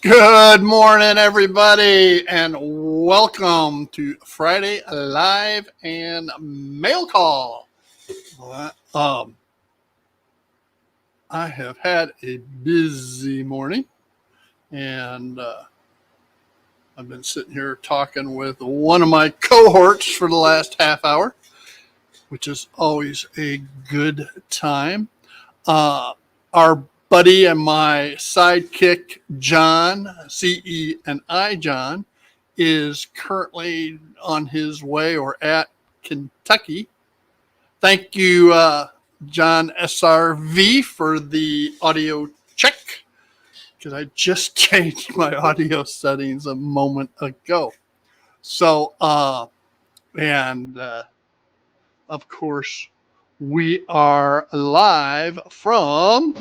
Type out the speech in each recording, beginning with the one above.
Good morning, everybody, and welcome to Friday Live and Mail Call. Well, I have had a busy morning, and I've been sitting here talking with one of my cohorts for the last half hour, which is always a good time. Our buddy and my sidekick, John, CE and I, John, is currently on his way or at Kentucky. Thank you, John SRV, for the audio check because I just changed my audio settings a moment ago. So, and of course, we are live from.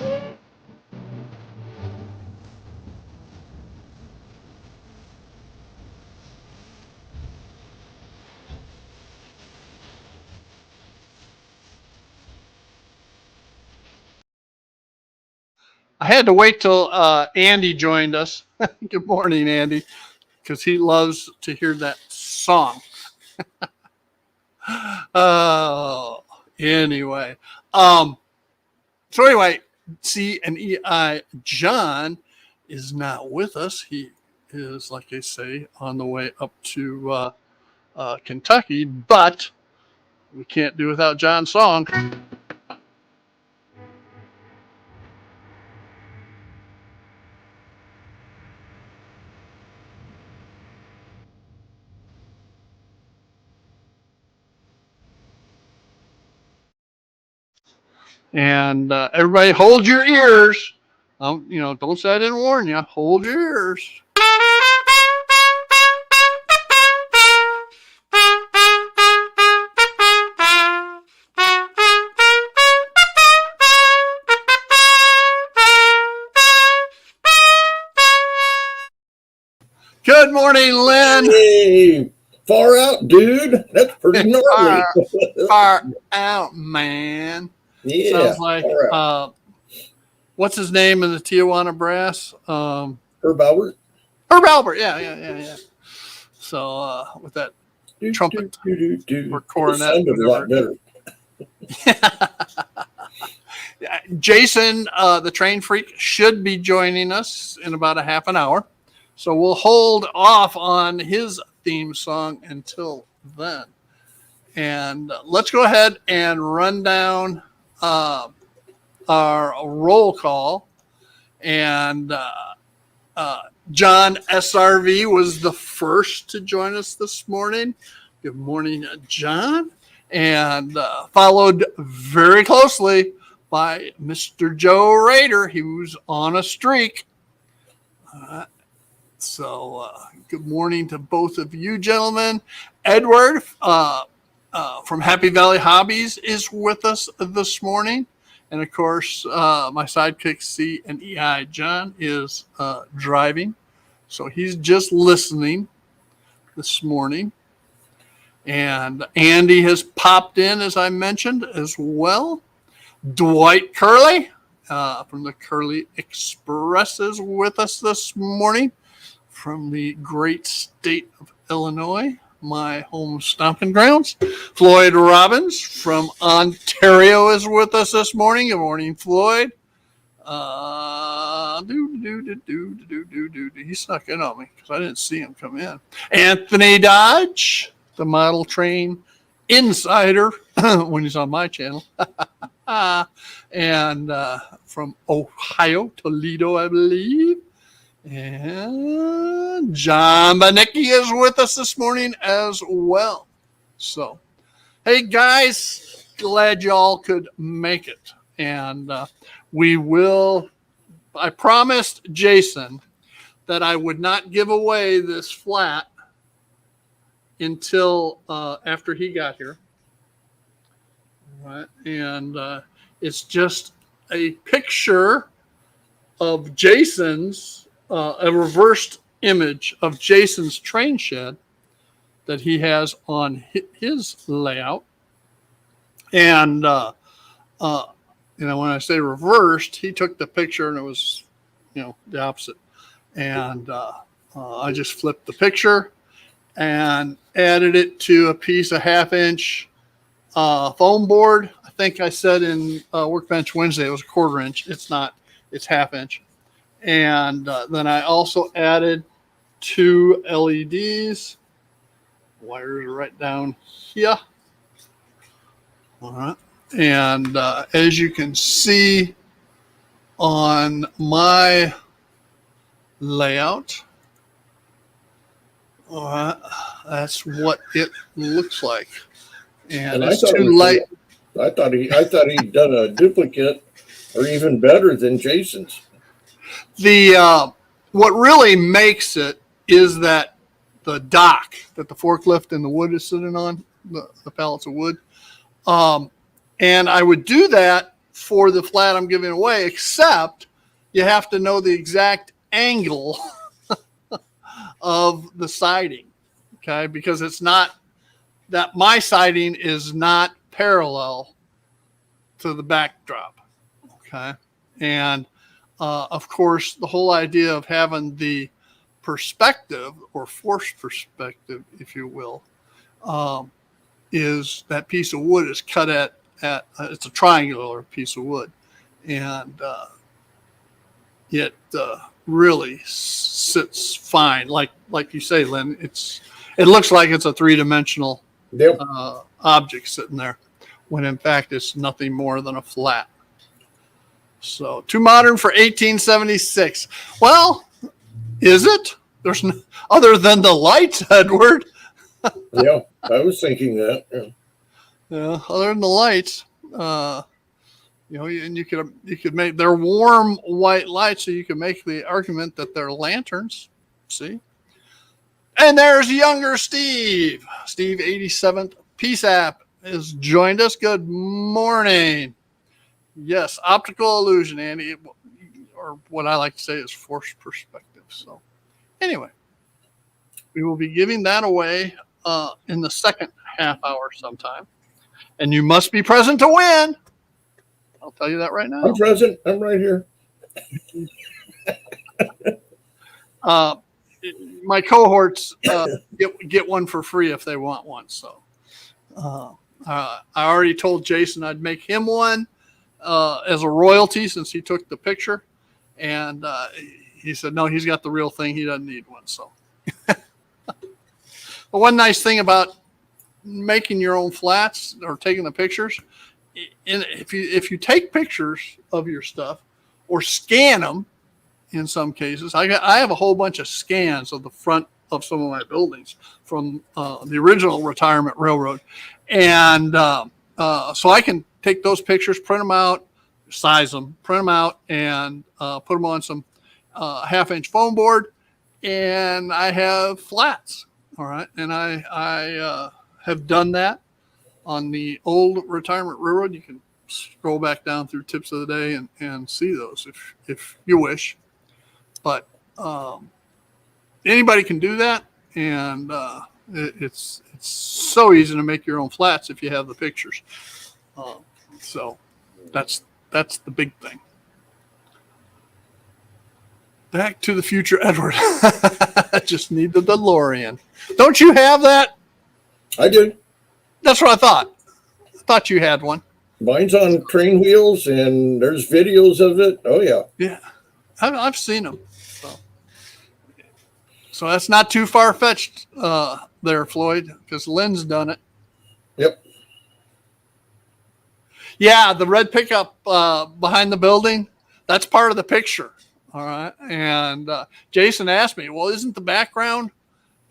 I had to wait till Andy joined us. Good morning, Andy, because he loves to hear that song. Oh, anyway. Um, so anyway, C and EI John is not with us. He is, like I say, on the way up to Kentucky, but we can't do without John's song. And everybody, hold your ears. Don't say I didn't warn you. Hold your ears. Good morning, Lynn. Hey, far out, dude. That's pretty gnarly. Far out, man. Yeah, Sounds like what's his name in the Tijuana Brass? Herb Albert. Herb Albert. Yeah. So with that trumpet or cornet, sounded a lot better. Jason, the train freak, should be joining us in about a half an hour. So we'll hold off on his theme song until then. And let's go ahead and run down our roll call. And John SRV was the first to join us this morning. Good morning, John. And followed very closely by Mr. Joe Rader. He was on a streak. So good morning to both of you gentlemen. Edward from Happy Valley Hobbies is with us this morning. And of course, my sidekick C and EI John is driving. So he's just listening this morning. And Andy has popped in, as I mentioned, as well. Dwight Curley from the Curley Express is with us this morning from the great state of Illinois, my home stomping grounds. Floyd Robbins from Ontario is with us this morning. Good morning, Floyd. He snuck in on me because I didn't see him come in. Anthony Dodge, the model train insider when he's on my channel. And from Ohio, Toledo, I believe. And John Banicki is with us this morning as well. So, hey guys, glad y'all could make it. And I promised Jason that I would not give away this flat until after he got here. Right. And it's just a picture of Jason's, a reversed image of Jason's train shed that he has on his layout. And, when I say reversed, he took the picture and it was, the opposite. And I just flipped the picture and added it to a piece of 1/2 inch foam board. I think I said in Workbench Wednesday it was 1/4 inch. It's not, it's 1/2 inch. And then I also added 2 LEDs. Wires are right down here. All right. And as you can see on my layout, all right, that's what it looks like. And it's too light. I thought he'd done a duplicate or even better than Jason's. The what really makes it is that the dock that the forklift and the wood is sitting on, the pallets of wood. And I would do that for the flat I'm giving away, except you have to know the exact angle of the siding, okay? Because it's not that my siding is not parallel to the backdrop, okay? And of course, the whole idea of having the perspective or forced perspective, if you will, is that piece of wood is cut at it's a triangular piece of wood, and it really sits fine. Like you say, Lynn, it looks like it's a 3-dimensional Yep. object sitting there, when in fact it's nothing more than a flat. So too modern for 1876. Well, is it? There's no, other than the lights, Edward. Yeah, I was thinking that. Yeah. Yeah, other than the lights, you know, and you could make, they're warm white lights, so you can make the argument that they're lanterns. See, and there's younger Steve. Steve 87th Peace App has joined us. Good morning. Yes, optical illusion, Andy, or what I like to say is forced perspective. So, anyway, we will be giving that away in the second half hour sometime. And you must be present to win. I'll tell you that right now. I'm present. I'm right here. My cohorts get one for free if they want one. So I already told Jason I'd make him one as a royalty since he took the picture. And he said, no, he's got the real thing. He doesn't need one. So but one nice thing about making your own flats or taking the pictures, if you take pictures of your stuff or scan them, in some cases, I have a whole bunch of scans of the front of some of my buildings from the original retirement railroad, and so I can take those pictures, print them out, size them, print them out, and put them on some 1/2-inch foam board, and I have flats. All right, and I have done that on the old retirement railroad. You can scroll back down through tips of the day and see those if you wish. But anybody can do that, and it's so easy to make your own flats if you have the pictures. So that's the big thing. Back to the Future, Edward. I just need the DeLorean. Don't you have that? I did. That's what I thought. I thought you had one. Mine's on train wheels, and there's videos of it. Oh, yeah. Yeah, I've seen them. So that's not too far-fetched there, Floyd, because Lynn's done it. Yep. Yeah, the red pickup behind the building, that's part of the picture. All right. And Jason asked me, well, isn't the background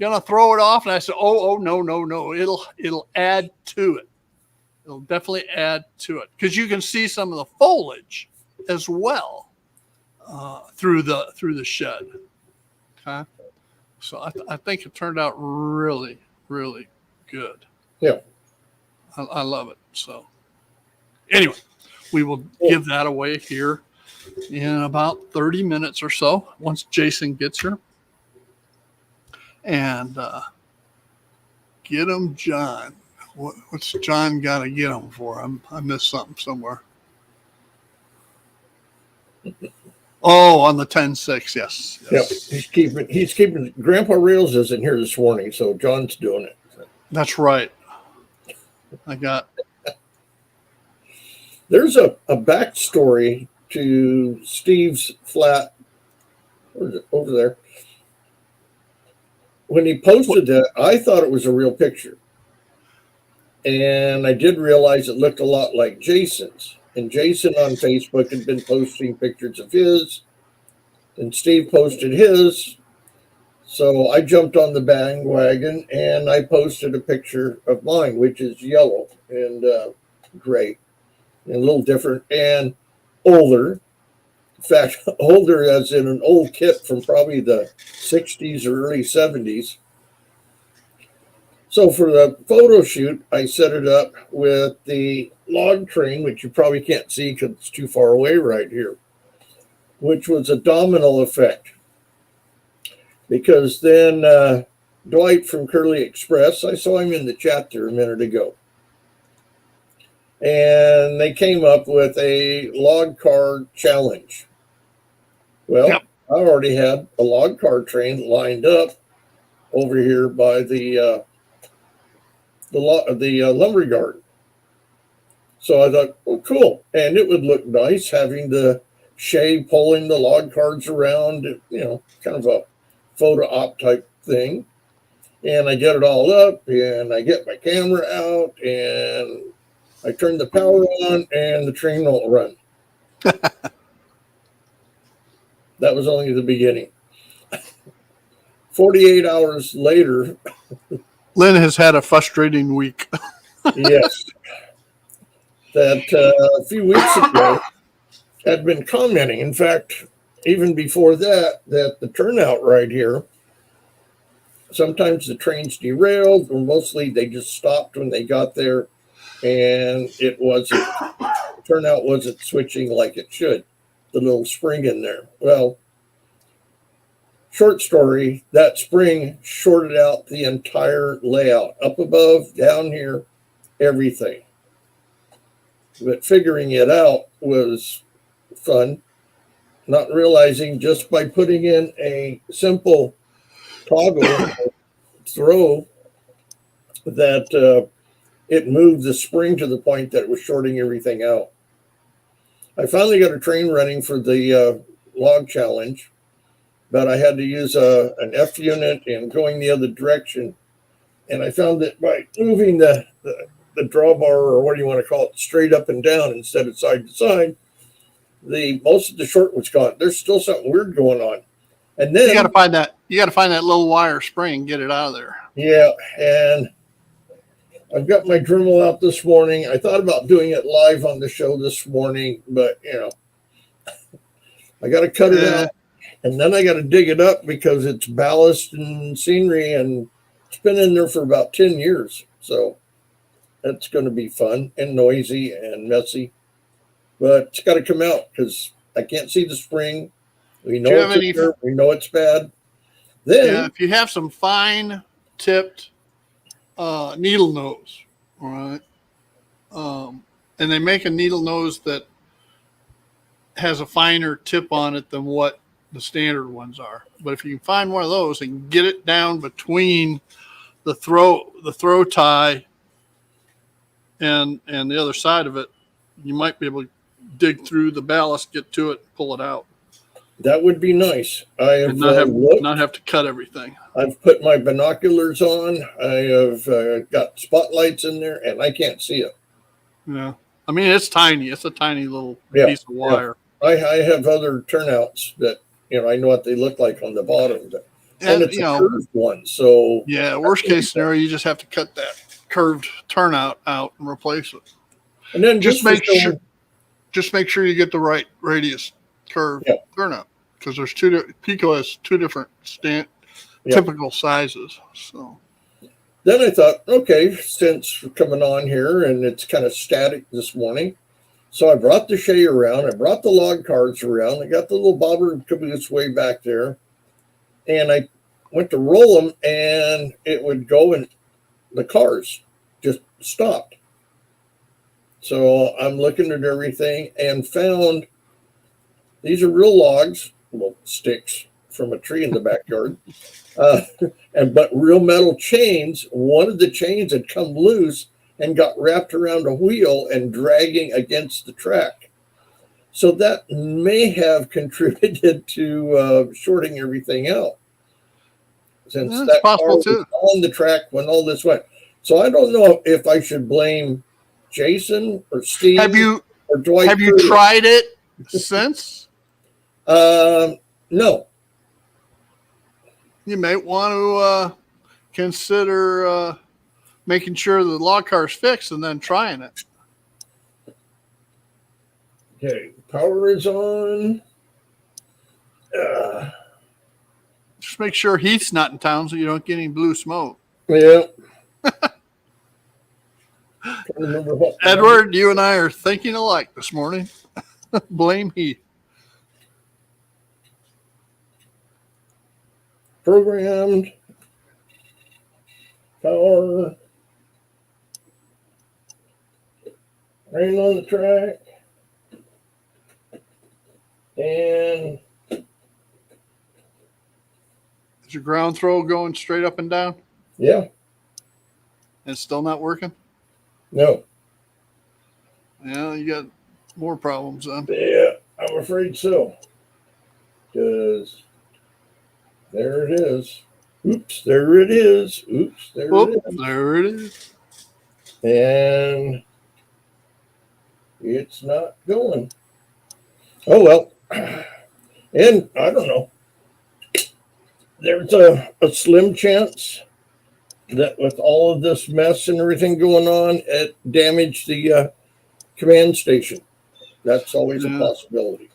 going to throw it off? And I said, oh, no. It'll add to it. It'll definitely add to it because you can see some of the foliage as well through the shed. Okay. So I think it turned out really, really good. Yeah. I love it. So anyway, we will give that away here in about 30 minutes or so once Jason gets here. And get him, John. What's John got to get him for? I missed something somewhere. Oh, on the 10-6, yes. Yep, he's keeping. Grandpa Rails isn't here this morning, so John's doing it. That's right. I got. There's a backstory to Steve's flat. Where is it? Over there. When he posted that, I thought it was a real picture. And I did realize it looked a lot like Jason's. And Jason on Facebook had been posting pictures of his, and Steve posted his. So I jumped on the bandwagon and I posted a picture of mine, which is yellow and gray, and a little different and older. In fact, older as in an old kit from probably the 60s or early 70s. So for the photo shoot, I set it up with the log train, which you probably can't see because it's too far away right here, which was a domino effect. Because then Dwight from Curly Express, I saw him in the chat there a minute ago. And they came up with a log car challenge. Well, yep. I already had a log car train lined up over here by the lumber yard. So I thought, oh, cool. And it would look nice having the Shay pulling the log carts around, kind of a photo op type thing. And I get it all up and I get my camera out and I turn the power on and the train won't run. That was only the beginning. 48 hours later. Lynn has had a frustrating week. Yes. That a few weeks ago had been commenting. In fact, even before that the turnout right here, sometimes the trains derailed, or mostly they just stopped when they got there, and the turnout wasn't switching like it should, the little spring in there. Well, short story, that spring shorted out the entire layout, up above, down here, everything. But figuring it out was fun, not realizing just by putting in a simple toggle throw that it moved the spring to the point that it was shorting everything out. I finally got a train running for the log challenge, but I had to use an F unit and going the other direction. And I found that by moving the drawbar, or what do you want to call it, straight up and down instead of side to side, most of the short was gone. There's still something weird going on. And then you got to find that little wire spring and get it out of there. Yeah, and I've got my Dremel out this morning. I thought about doing it live on the show this morning, but I got to cut it out, and then I got to dig it up because it's ballast and scenery, and it's been in there for about 10 years. So that's going to be fun and noisy and messy, but it's got to come out because I can't see the spring. We know it's there. We know it's bad. Then, if you have some fine tipped needle nose, all right, and they make a needle nose that has a finer tip on it than what the standard ones are. But if you can find one of those and get it down between the throw tie and the other side of it, you might be able to dig through the ballast, get to it, pull it out. That would be nice. I have not have to cut everything. I've put my binoculars on. I have got spotlights in there, and I can't see it. Yeah, I mean it's tiny. It's a tiny little piece of wire. Yeah. I have other turnouts that I know what they look like on the bottom, and it's a curved one. So yeah, worst case scenario, you just have to cut that curved turnout out and replace it. And then just make sure you get the right radius curve turnout, because there's Pico has two different typical sizes. So then I thought, okay, since we're coming on here and it's kind of static this morning, so I brought the Shay around, I brought the log carts around, I got the little bobber and caboose way back there, and I went to roll them, and it would go, and the cars just stopped. So I'm looking at everything and found these are real logs, well, sticks from a tree in the backyard, but real metal chains. One of the chains had come loose and got wrapped around a wheel and dragging against the track. So that may have contributed to shorting everything out, since That's that car possible was too. on the track when all this went. So I don't know if I should blame Jason or Steve or Dwight. Have you tried it since? No. You may want to consider making sure the log car is fixed and then trying it. Okay, power is on. Just make sure Heath's not in town so you don't get any blue smoke. Yeah. Can't remember what. Edward, you and I are thinking alike this morning. Blame Heath. Programmed. Power. Rain on the track. And Is your ground throw going straight up and down? yeah, And it's still not working? no. Yeah, you got more problems then. Yeah, I'm afraid so. Because there it is. Oops, there it is. Oops, there it is. There it is. And it's not going. Oh, well. And I don't know. There's a slim chance that with all of this mess and everything going on, it damaged the command station. That's always a possibility.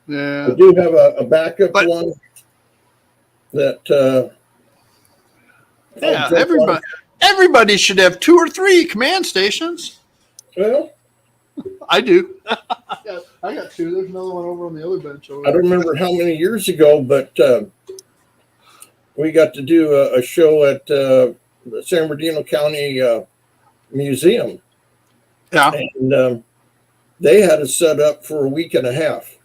Yeah. We do have a backup one that. Yeah, everybody should have 2 or 3 command stations. Well, I do. I got 2. There's another one over on the other bench. I don't remember how many years ago, but we got to do a show at the San Bernardino County Museum. Yeah. And they had us set up for a week and a half.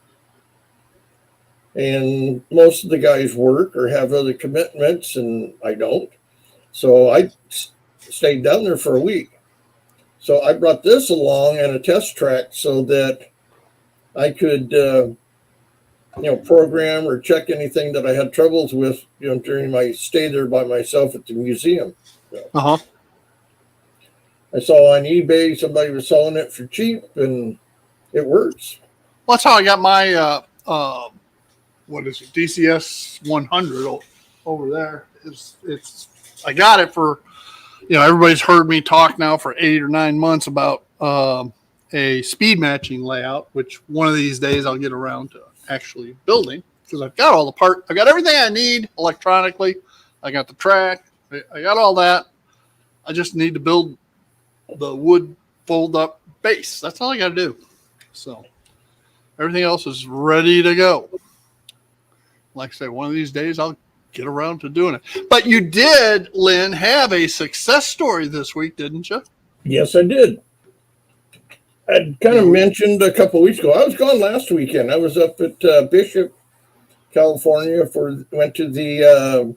And most of the guys work or have other commitments, and I don't. So I stayed down there for a week. So I brought this along and a test track so that I could, program or check anything that I had troubles with, during my stay there by myself at the museum. Uh-huh. I saw on eBay somebody was selling it for cheap, and it works. Well, that's how I got my what is it, DCS 100 over there. It's I got it for, everybody's heard me talk now for 8 or 9 months about a speed matching layout, which one of these days I'll get around to actually building, because I've got all the part. I've got everything I need electronically. I got the track. I got all that. I just need to build the wood fold up base. That's all I got to do. So everything else is ready to go. Like I say, one of these days I'll get around to doing it. But you did, Lynn, have a success story this week, didn't you? Yes, I did. I kind of mentioned a couple of weeks ago. I was gone last weekend. I was up at Bishop, California, went to the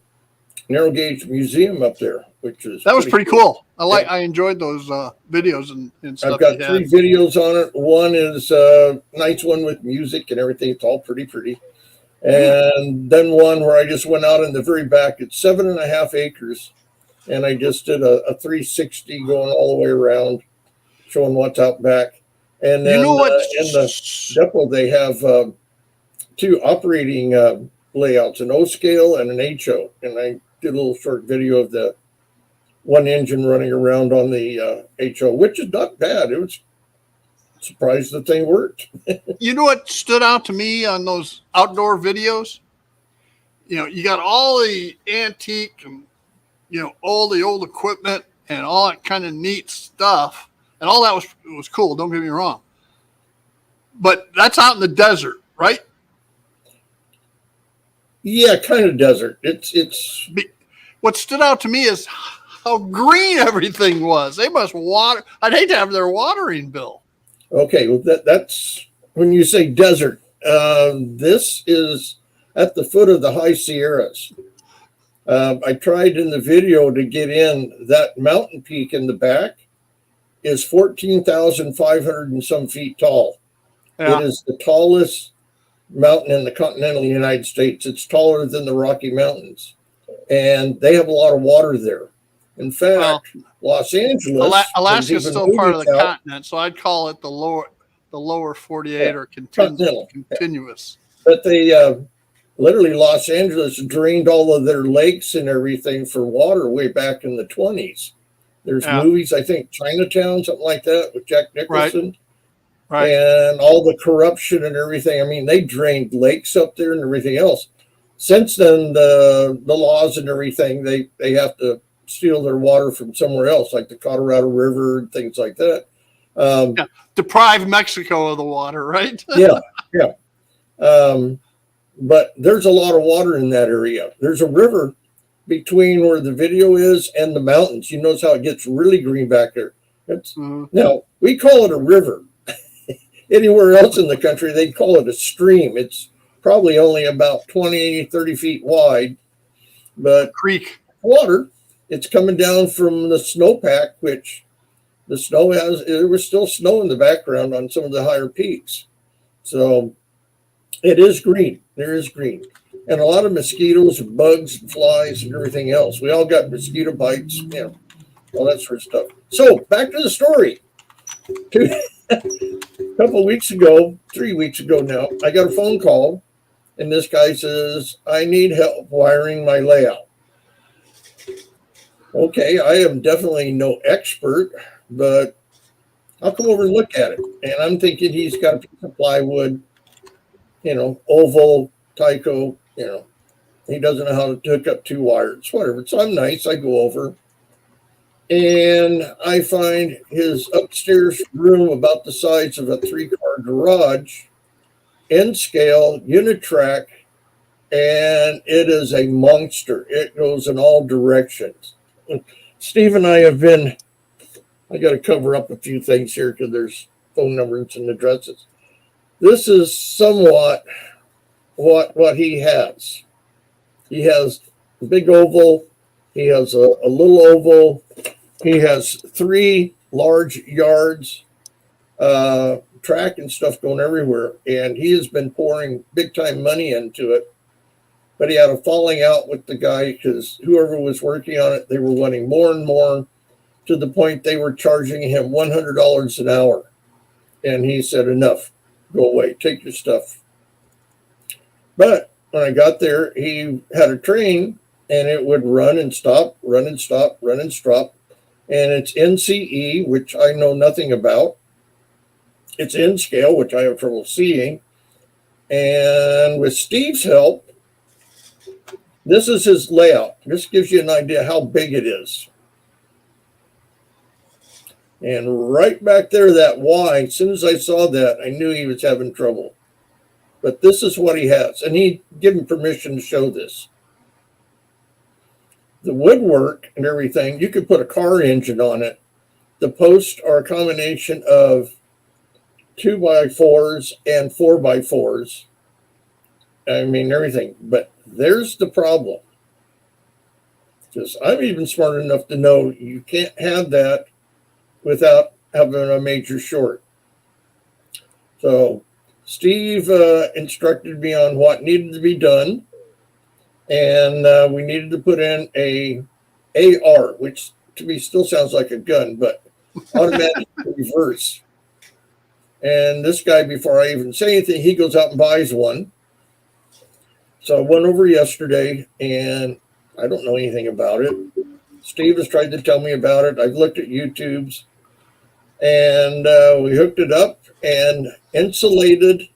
narrow gauge museum up there, which is pretty cool. I enjoyed those videos and stuff. I've got 3 videos on it. One is a nice one with music and everything. It's all pretty. And then one where I just went out in the very back. It's 7.5 acres. And I just did a 360 going all the way around, showing what's out back. And then in the depot, they have 2 operating layouts, an O scale and an HO. And I did a little short video of the one engine running around on the HO, which is not bad. It was surprised the thing worked. You know what stood out to me on those outdoor videos? You got all the antique and, all the old equipment and all that kind of neat stuff. And all that was cool. Don't get me wrong. But that's out in the desert, right? Yeah, kind of desert. It's what stood out to me is how green everything was. They must water. I'd hate to have their watering bill. Okay, well that's when you say desert. This is at the foot of the high Sierras. I tried in the video to get in. That mountain peak in the back is 14,500 and some feet tall. Yeah. It is the tallest mountain in the continental United States. It's taller than the Rocky Mountains, and they have a lot of water there. In fact, Well, Los Angeles, Alaska's still part of the out, continent, so I'd call it the lower 48 yeah, or continental, continuous. but they literally Los Angeles drained all of their lakes and everything for water way back in the 20s. There's movies, I think Chinatown, something like that, with Jack Nicholson. Right. And all the corruption and everything. I mean, they drained lakes up there and everything else. Since then, the laws and everything, they have to steal their water from somewhere else, like the Colorado River and things like that. Deprive Mexico of the water, right? Yeah. But there's a lot of water in that area. There's a river between where the video is and the mountains. You notice how it gets really green back there. Now, we call it a river. Anywhere else in the country, they'd call it a stream. It's probably only about 20, 30 feet wide, but creek water. It's coming down from the snowpack, which the snow there was still snow in the background on some of the higher peaks. So it is green. There is green. And a lot of mosquitoes, bugs, flies, and everything else. We all got mosquito bites, all that sort of stuff. So back to the story. A couple of weeks ago, 3 weeks ago now, I got a phone call, and this guy says, I need help wiring my layout. Okay, I am definitely no expert, but I'll come over and look at it. And I'm thinking he's got a piece of plywood, oval, Tyco, he doesn't know how to hook up two wires, whatever. So I'm nice. I go over. And I find his upstairs room about the size of a 3-car garage, N scale, Unitrack, and it is a monster. It goes in all directions. Steve and I I got to cover up a few things here because there's phone numbers and addresses. This is somewhat what he has. He has a big oval. He has a little oval. He has 3 large yards, track and stuff going everywhere. And he has been pouring big time money into it. But he had a falling out with the guy because whoever was working on it, they were wanting more and more to the point they were charging him $100 an hour. And he said, enough, go away, take your stuff. But when I got there, he had a train and it would run and stop, run and stop, run and stop. And it's NCE, which I know nothing about. It's N scale, which I have trouble seeing. And with Steve's help, this is his layout. This gives you an idea how big it is. And right back there, that Y, as soon as I saw that, I knew he was having trouble. But this is what he has. And he gave him permission to show this. The woodwork and everything, you could put a car engine on it. The posts are a combination of 2x4s and 4x4s. I mean, everything. But there's the problem. Because I'm even smart enough to know you can't have that without having a major short. So Steve instructed me on what needed to be done. And we needed to put in a AR, which to me still sounds like a gun, but automatic reverse. And this guy, before I even say anything, he goes out and buys one. So I went over yesterday, and I don't know anything about it. Steve has tried to tell me about it. I've looked at YouTube's, and we hooked it up and insulated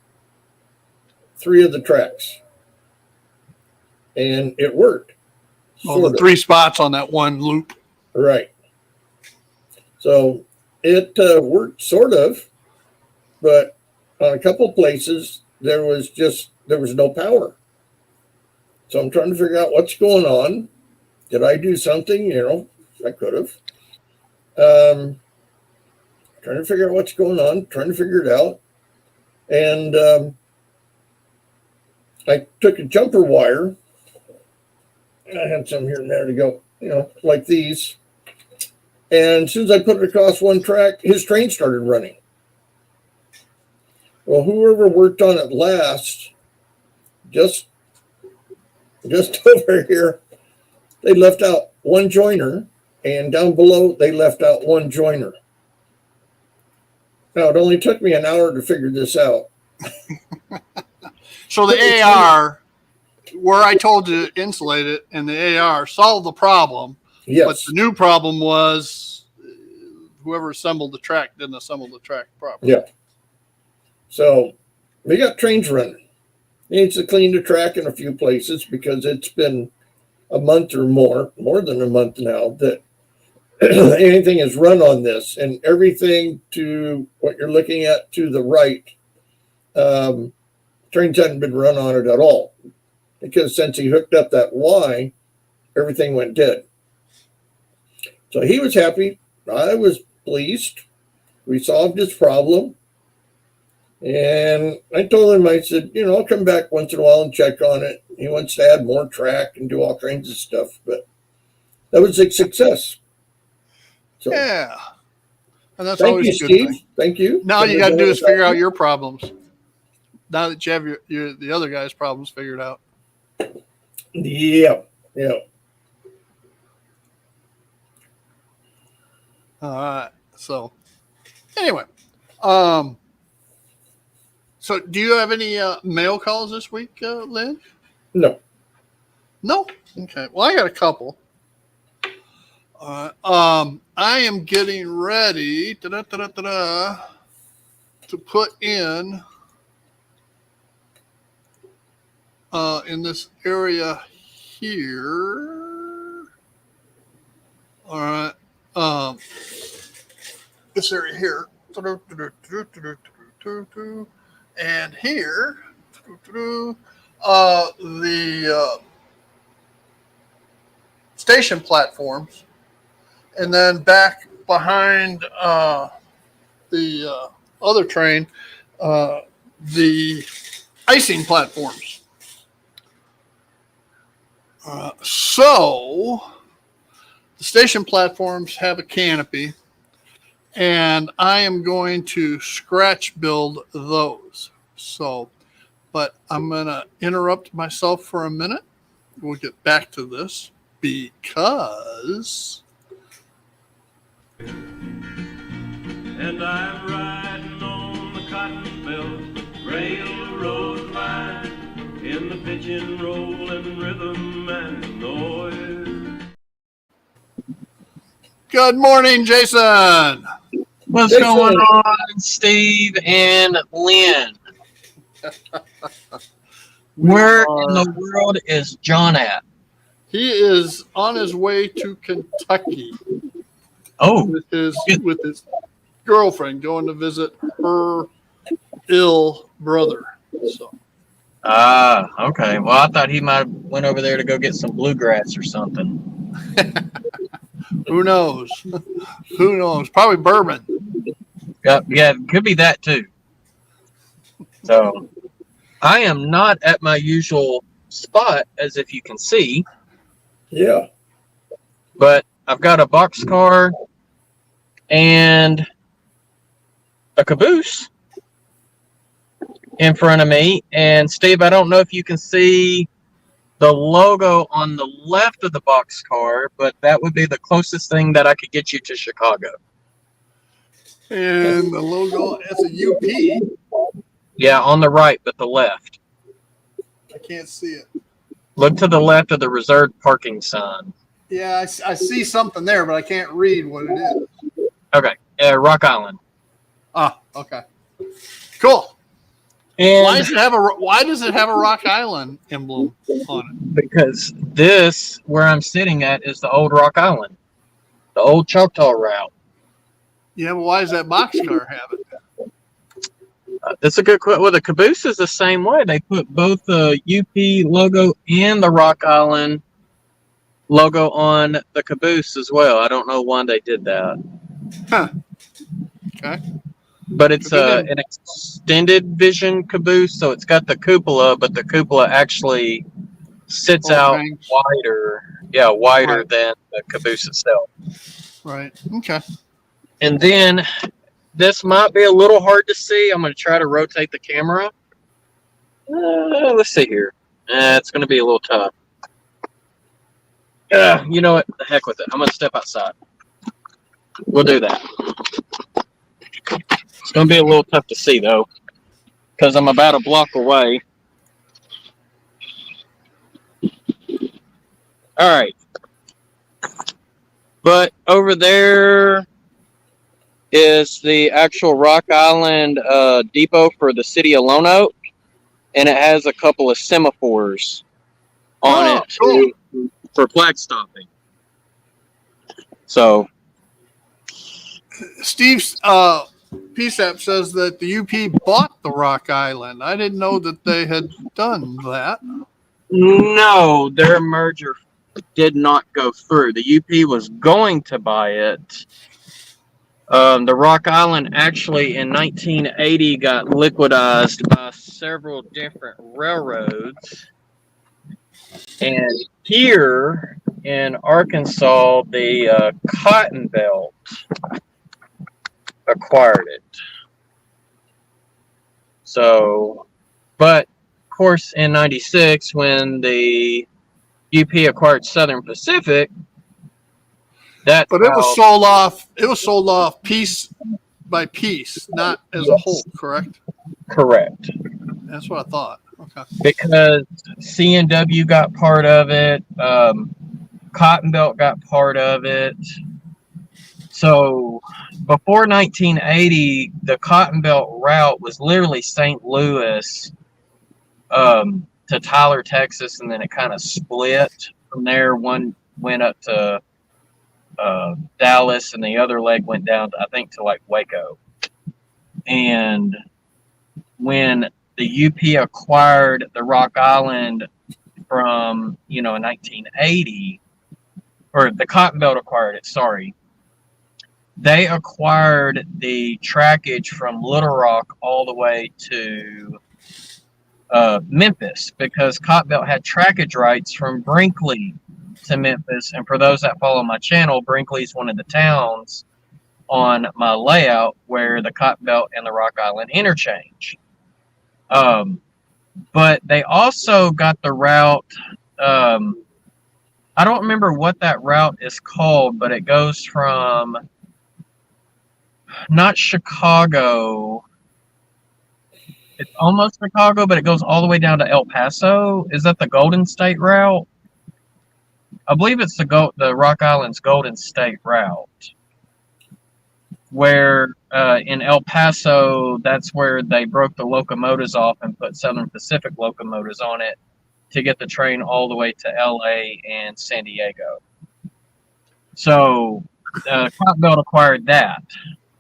3 of the tracks. And it worked. Well, the 3 spots on that one loop. Right. So it worked sort of, but on a couple places there was no power. So I'm trying to figure out what's going on. Did I do something? I could have. Trying to figure out what's going on, trying to figure it out. And I took a jumper wire. I had some here and there to go, like these. And as soon as I put it across one track, his train started running. Well, whoever worked on it last, just over here, they left out one joiner, and down below they left out one joiner. Now, it only took me an hour to figure this out. So the AR, where I told you to insulate it, and the AR solved the problem. Yes. But the new problem was whoever assembled the track didn't assemble the track properly. Yeah. So we got trains running. Needs to clean the track in a few places because it's been a month or more than a month now that anything is run on this, and everything to what you're looking at to the right, trains hadn't been run on it at all because since he hooked up that Y, everything went dead. So he was happy. I was pleased. We solved his problem. And I told him, I said, I'll come back once in a while and check on it. He wants to add more track and do all kinds of stuff. But that was a success. So, yeah. And that's thank always you, a good Steve. thing. Thank you. Now you got to do is figure out your problems. Now that you have the other guy's problems figured out. Yeah. All right. So anyway, so do you have any mail calls this week, Lynn? No. No? Okay. Well, I got a couple. I am getting ready to put in this area here. All right. This area here. And here, the station platforms, and then back behind the other train, the icing platforms. So the station platforms have a canopy, and I am going to scratch build those. So, but I'm going to interrupt myself for a minute. We'll get back to this because. And I'm riding on the cotton belt railroad line in the pitching, rolling rhythm and noise. Good morning, Jason. What's Jason. going on, Steve and Lynn? Where in the world is John at? He is on his way to Kentucky Oh, with his girlfriend, going to visit her ill brother. So. okay. Well, I thought he might have went over there to go get some bluegrass or something. Who knows? Who knows? Probably bourbon. Yeah, it could be that too. So, I am not at my usual spot, as if you can see, Yeah. but I've got a boxcar and a caboose in front of me. And Steve, I don't know if you can see the logo on the left of the boxcar, but that would be the closest thing that I could get you to Chicago. And the logo, it's a UP. Yeah, on the right, but the left. I can't see it. Look to the left of the reserved parking sign. Yeah, I see something there, but I can't read what it is. Okay, Rock Island. Ah, okay. Cool. And Why does it have a Rock Island emblem on it? because this, where I'm sitting at, is the old Rock Island, the old Choctaw route. Yeah, but why does that boxcar have it? That's a good question. Well, the caboose is the same way. They put both the UP logo and the Rock Island logo on the caboose as well. I don't know why they did that. Huh. Okay. but it's Good. an extended vision caboose, so it's got the cupola, but the cupola actually sits out Overhangs. wider, wider Right. than the caboose itself. Right. Okay. And then this might be a little hard to see. I'm going to try to rotate the camera. Let's see here. It's going to be a little tough. You know what? The heck with it. I'm going to step outside. We'll do that. It's going to be a little tough to see, though, because I'm about a block away. All right. But over there is the actual Rock Island depot for the city of Lone Oak, and it has a couple of semaphores on it Cool. for flag stopping. So Steve's PSAP says that the UP bought the Rock Island. I didn't know that they had done that. no, their merger did not go through. The UP was going to buy it. The Rock Island actually in 1980 got liquidized by several different railroads. And here in Arkansas, the Cotton Belt acquired it. So, but of course, in '96, when the UP acquired Southern Pacific, that's But it was sold off. It was sold off piece by piece, not as a whole. Correct. correct. That's what I thought. Okay. Because C&W got part of it, Cotton Belt got part of it. So before 1980, the Cotton Belt route was literally St. Louis to Tyler, Texas, and then it kind of split from there. One went up to Dallas, and the other leg went down, I think, to like Waco. And when the UP acquired the Rock Island from, in 1980, or the Cotton Belt acquired it, sorry. They acquired the trackage from Little Rock all the way to Memphis because Cotton Belt had trackage rights from Brinkley to Memphis. And for those that follow my channel, Brinkley is one of the towns on my layout where the Cotton Belt and the Rock Island interchange. But they also got the route. I don't remember what that route is called, but it goes from not Chicago. It's almost Chicago, but it goes all the way down to El Paso. Is that the Golden State route? I believe it's the Rock Island's Golden State route. Where in El Paso, that's where they broke the locomotives off and put Southern Pacific locomotives on it to get the train all the way to LA and San Diego. So Cotton Belt acquired that.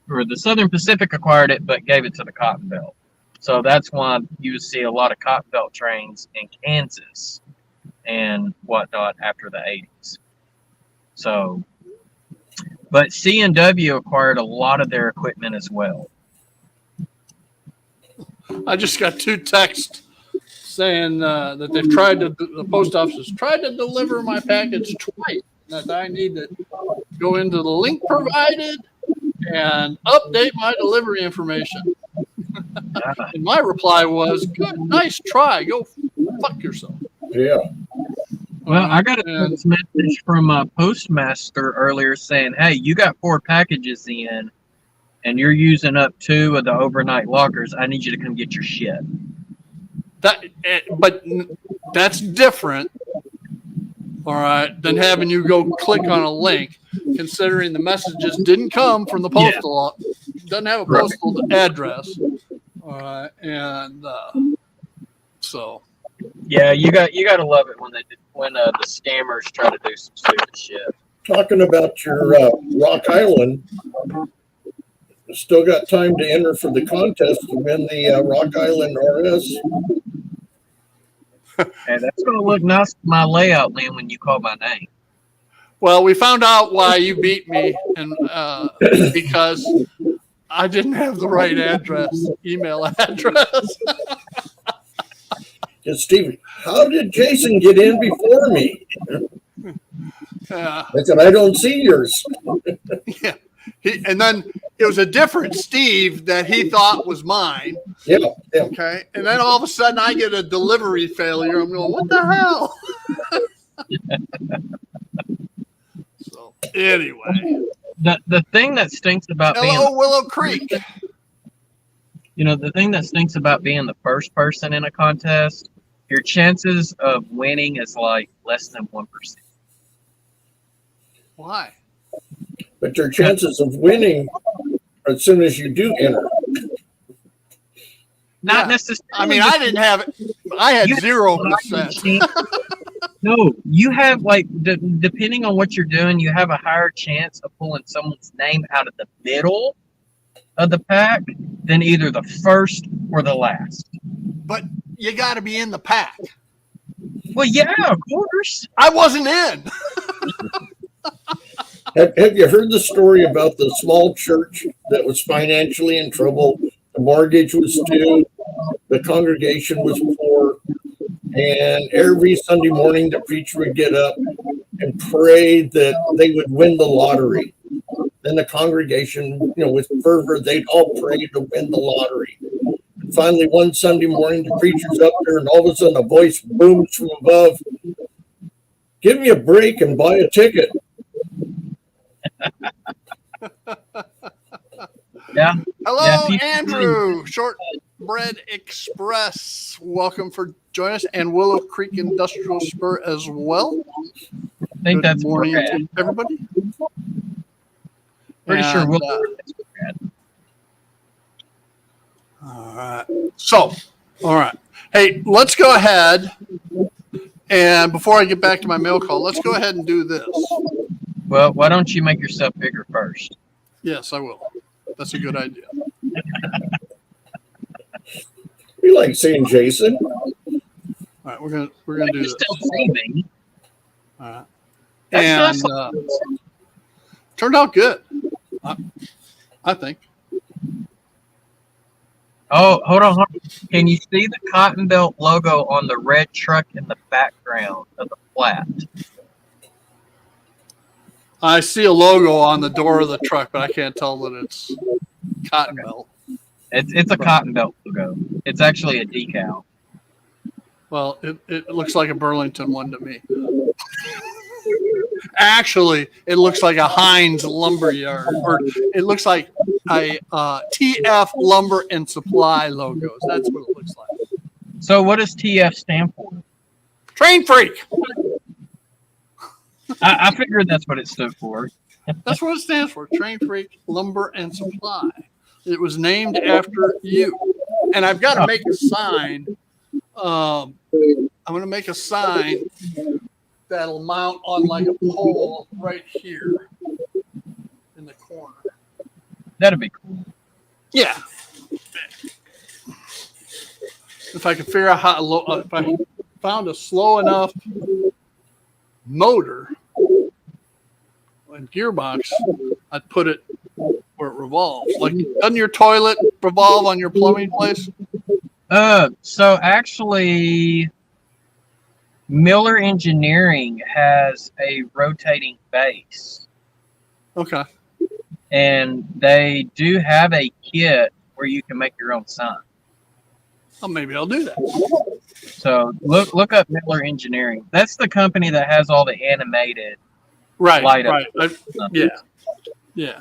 Or the Southern Pacific acquired it, but gave it to the Cotton Belt. So that's why you see a lot of Cotton Belt trains in Kansas and whatnot after the 80s. So, but C&W acquired a lot of their equipment as well. I just got 2 texts saying that the post office has tried to deliver my package twice. That I need to go into the link provided and update my delivery information. And my reply was, "Good, nice try. Go fuck yourself." Yeah. Well, I got a message from a postmaster earlier saying, "Hey, you got 4 packages in, and you're using up 2 of the overnight lockers. I need you to come get your shit." But that's different, all right, than having you go click on a link, considering the messages didn't come from the postal, doesn't have a postal address, all right, and so. Yeah, you got to love it when the scammers try to do some stupid shit. Talking about your Rock Island, still got time to enter for the contest to win the Rock Island RS. Hey, that's going to look nice in my layout, Liam, when you call my name. Well, we found out why you beat me, and because I didn't have the right email address. And Stevie, how did Jason get in before me? Yeah. I said, I don't see yours. Yeah. And then it was a different Steve that he thought was mine. Yeah. Okay. And then all of a sudden I get a delivery failure. I'm going, what the hell? So anyway. The thing that stinks about Hello, Willow Creek. the thing that stinks about being the first person in a contest, your chances of winning is like less than 1%. Why? But your chances of winning as soon as you do enter. Not necessarily. I mean, I didn't have it. I had 0%. No, you have depending on what you're doing, you have a higher chance of pulling someone's name out of the middle of the pack than either the first or the last. But you got to be in the pack. Well, yeah, of course. I wasn't in. Have you heard the story about the small church that was financially in trouble? The mortgage was due, the congregation was poor, and every Sunday morning the preacher would get up and pray that they would win the lottery. Then the congregation, with fervor, they'd all pray to win the lottery. Finally, one Sunday morning, the preacher's up there, and all of a sudden a voice booms from above, "Give me a break and buy a ticket." Yeah. Hello, Yeah, Andrew, Shortbread Express. Welcome for joining us, and Willow Creek Industrial Spur as well. I think that's morning Brad. to everybody. Pretty sure And, Willow Creek is Brad. All right. So, all right. Hey, let's go ahead. And before I get back to my mail call, let's go ahead and do this. Well, why don't you make yourself bigger first? Yes, I will. That's a good idea. We like seeing Jason. All right, we're gonna do You this. still see me. All right. That's And turned out good. I think. Oh, hold on. Can you see the Cotton Belt logo on the red truck in the background of the flat? I see a logo on the door of the truck, but I can't tell that it's Cotton Belt. It's a Cotton Belt logo. It's actually a decal. Well, it looks like a Burlington one to me. Actually, it looks like a Heinz Lumberyard, or it looks like a TF Lumber and Supply logos. That's what it looks like. So what does TF stand for? Train Freak. I figured that's what it stood for. That's what it stands for. Train Freak Lumber and Supply. It was named after you. And I've got to make a sign. I'm going to make a sign that'll mount on like a pole right here in the corner. That'd be cool. Yeah. If I could figure out if I found a slow enough motor and gearbox, I'd put it where it revolves. Like, doesn't your toilet revolve on your plumbing place? So actually, Miller Engineering has a rotating base, Okay. and they do have a kit where you can make your own sign. Well, maybe I'll do that. So look up Miller Engineering. That's the company that has all the animated Right. light up. Right. Yeah.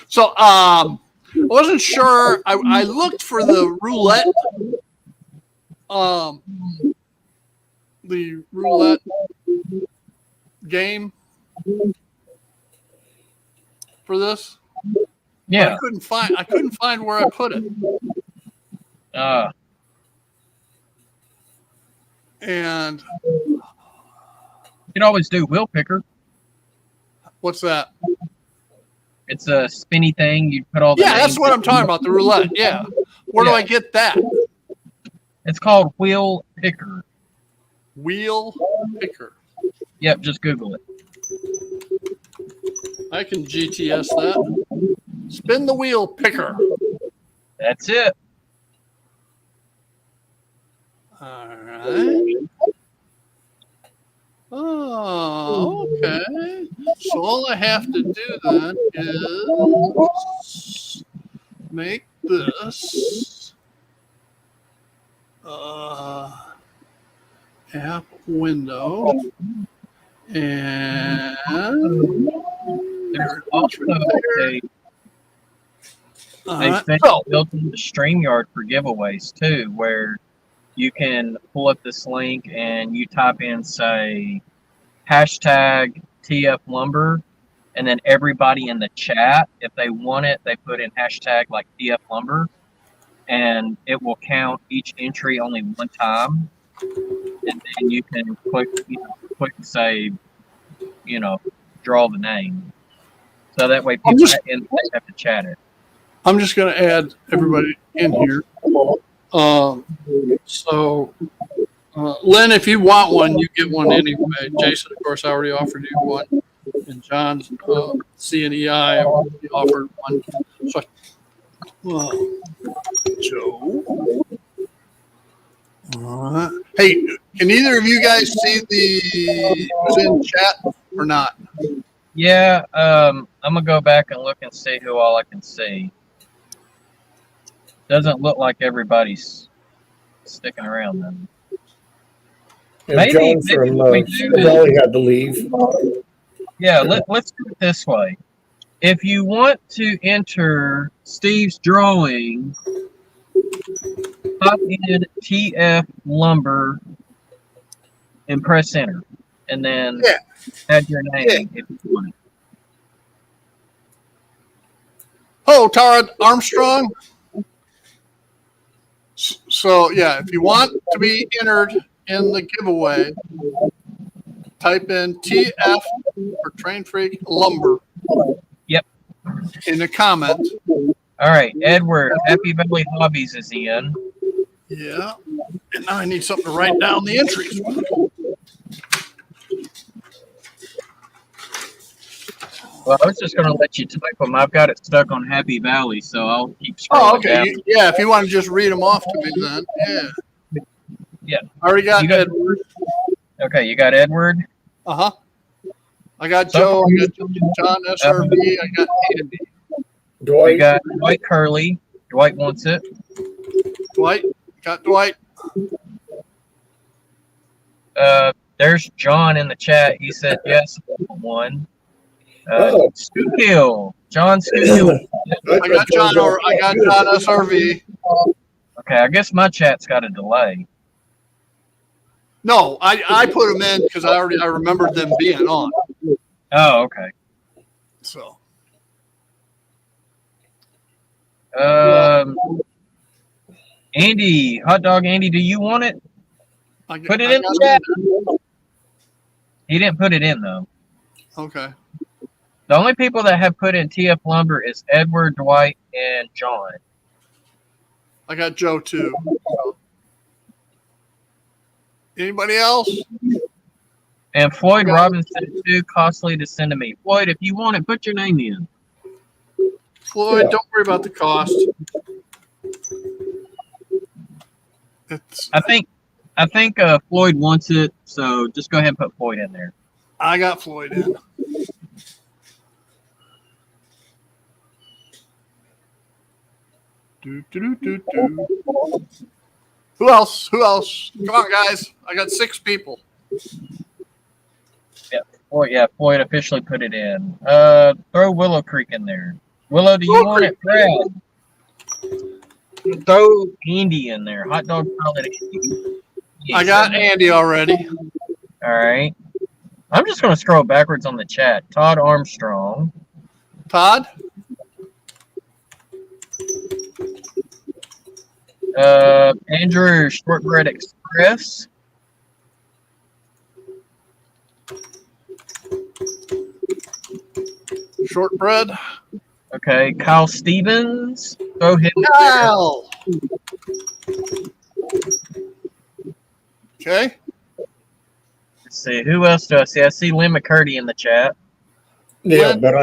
So I wasn't sure. I looked for the roulette. The roulette game for this. Yeah. I couldn't find where I put it. And You can always do wheel picker. what's that? It's a spinny thing. You put all the Yeah, that's names what in. I'm talking about. The roulette. Yeah. Where do Yeah. I get that? It's called wheel picker. Wheel picker. Yep, just Google it. I can GTS that. Spin the wheel, picker. That's it. All right. Oh, okay. So all I have to do then is make this app window, and There's also all a right. thing So, built into StreamYard for giveaways too, where you can pull up this link and you type in, say, hashtag TF Lumber, and then everybody in the chat, if they want it, they put in hashtag like TF Lumber, and it will count each entry only one time, and then you can click say, draw the name, so that way people have to chat it. I'm just going to add everybody in here. So, Lynn, if you want one, you get one anyway. Jason, of course, I already offered you one. And John's CNEI already offered one. So, Joe. All right. Hey, can either of you guys see who's in chat or not? Yeah, I'm going to go back and look and see who all I can see. Doesn't look like everybody's sticking around then. And John from Valley had to leave. Yeah, let's do it this way. If you want to enter Steve's drawing, type in TF Lumber and press enter. And then add your name if you want it. Oh, Tara Armstrong. So, yeah, if you want to be entered in the giveaway, type in TF for Train Freak Lumber. Yep. In the comment. All right, Edward, Happy Valley Hobbies is in. Yeah. And now I need something to write down the entries. Well, I was just going to let you type them. I've got it stuck on Happy Valley, so I'll keep scrolling Oh, okay. down. Yeah, if you want to just read them off to me then. Yeah. Yeah. I already got got Edward. Okay, you got Edward. Uh-huh. I got Joe. I got John SRV. I got Andy. Dwight. We got Dwight Curley. Dwight wants it. Dwight. Got Dwight. There's John in the chat. He said yes, one. Scoothill. John Scoothill. I got John SRV. Okay, I guess my chat's got a delay. No, I put them in because I remembered them being on. Oh, okay. So. Andy, Hot Dog Andy, do you want it? Put it in the chat. He didn't put it in though. Okay. The only people that have put in TF Lumber is Edward, Dwight, and John. I got Joe too. Anybody else? And Floyd Robinson too costly to send to me. Floyd, if you want it, put your name in. Floyd, don't worry about the cost. I think Floyd wants it, so just go ahead and put Floyd in there. I got Floyd in. Who else? Come on, guys. I got 6 people. Floyd officially put it in. Throw Willow Creek in there. Willow, do you want it? Brad. Throw Andy in there. Hot Dog Salad Andy. I got Andy already. All right. I'm just going to scroll backwards on the chat. Todd Armstrong. Todd? Andrew Shortbread Express. Shortbread. Okay, Kyle Stevens. Throw him. Kyle. Okay. Let's see. Who else do I see? I see Lynn McCurdy in the chat. Yeah, but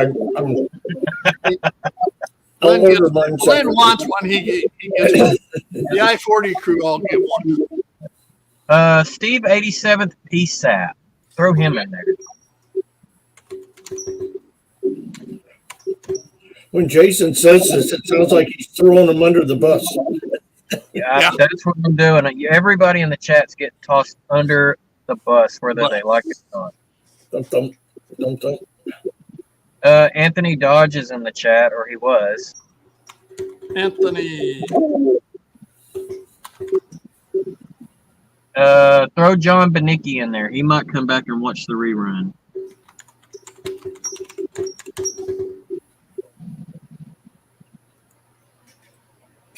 Glenn, order mine Glenn separately. wants one. He gets one. The I-40 crew all get one. Steve 87th PSAP. Throw him in there. When Jason says this, it sounds like he's throwing them under the bus. Yeah, that's what I'm doing. Everybody in the chats get tossed under the bus, whether they like it or not. Dum, dum, dum, dum. Anthony Dodge is in the chat, or he was. Anthony. Throw John Benicki in there. He might come back and watch the rerun.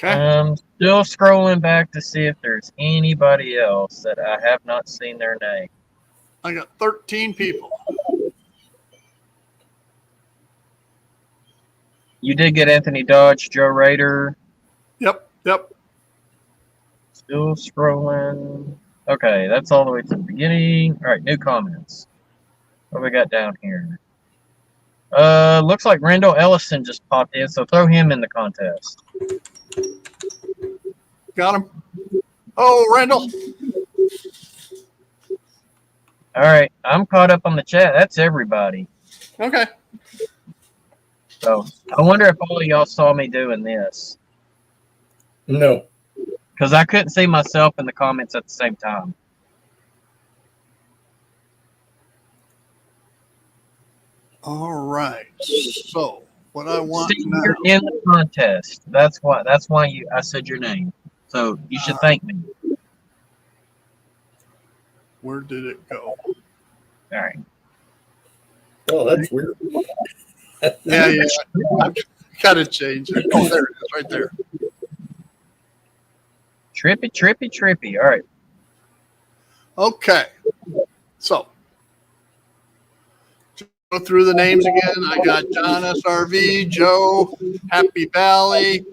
Okay. I'm still scrolling back to see if there's anybody else that I have not seen their name. I got 13 people. You did get Anthony Dodge, Joe Rader. Yep. Still scrolling. Okay, that's all the way to the beginning. All right, new comments. What do we got down here? Looks like Randall Ellison just popped in, so throw him in the contest. Got him. Oh, Randall. All right, I'm caught up on the chat. That's everybody. Okay. So I wonder if all of y'all saw me doing this, No. because I couldn't see myself in the comments at the same time. All right. So what I want Steve, now. you're in the contest. That's why I said your name. So you should thank me. Where did it go? All right. Oh, that's weird. Yeah. I've got to change it. Oh, there it is, right there. Trippy. All right. Okay. So go through the names again. I got John SRV, Joe, Happy Valley,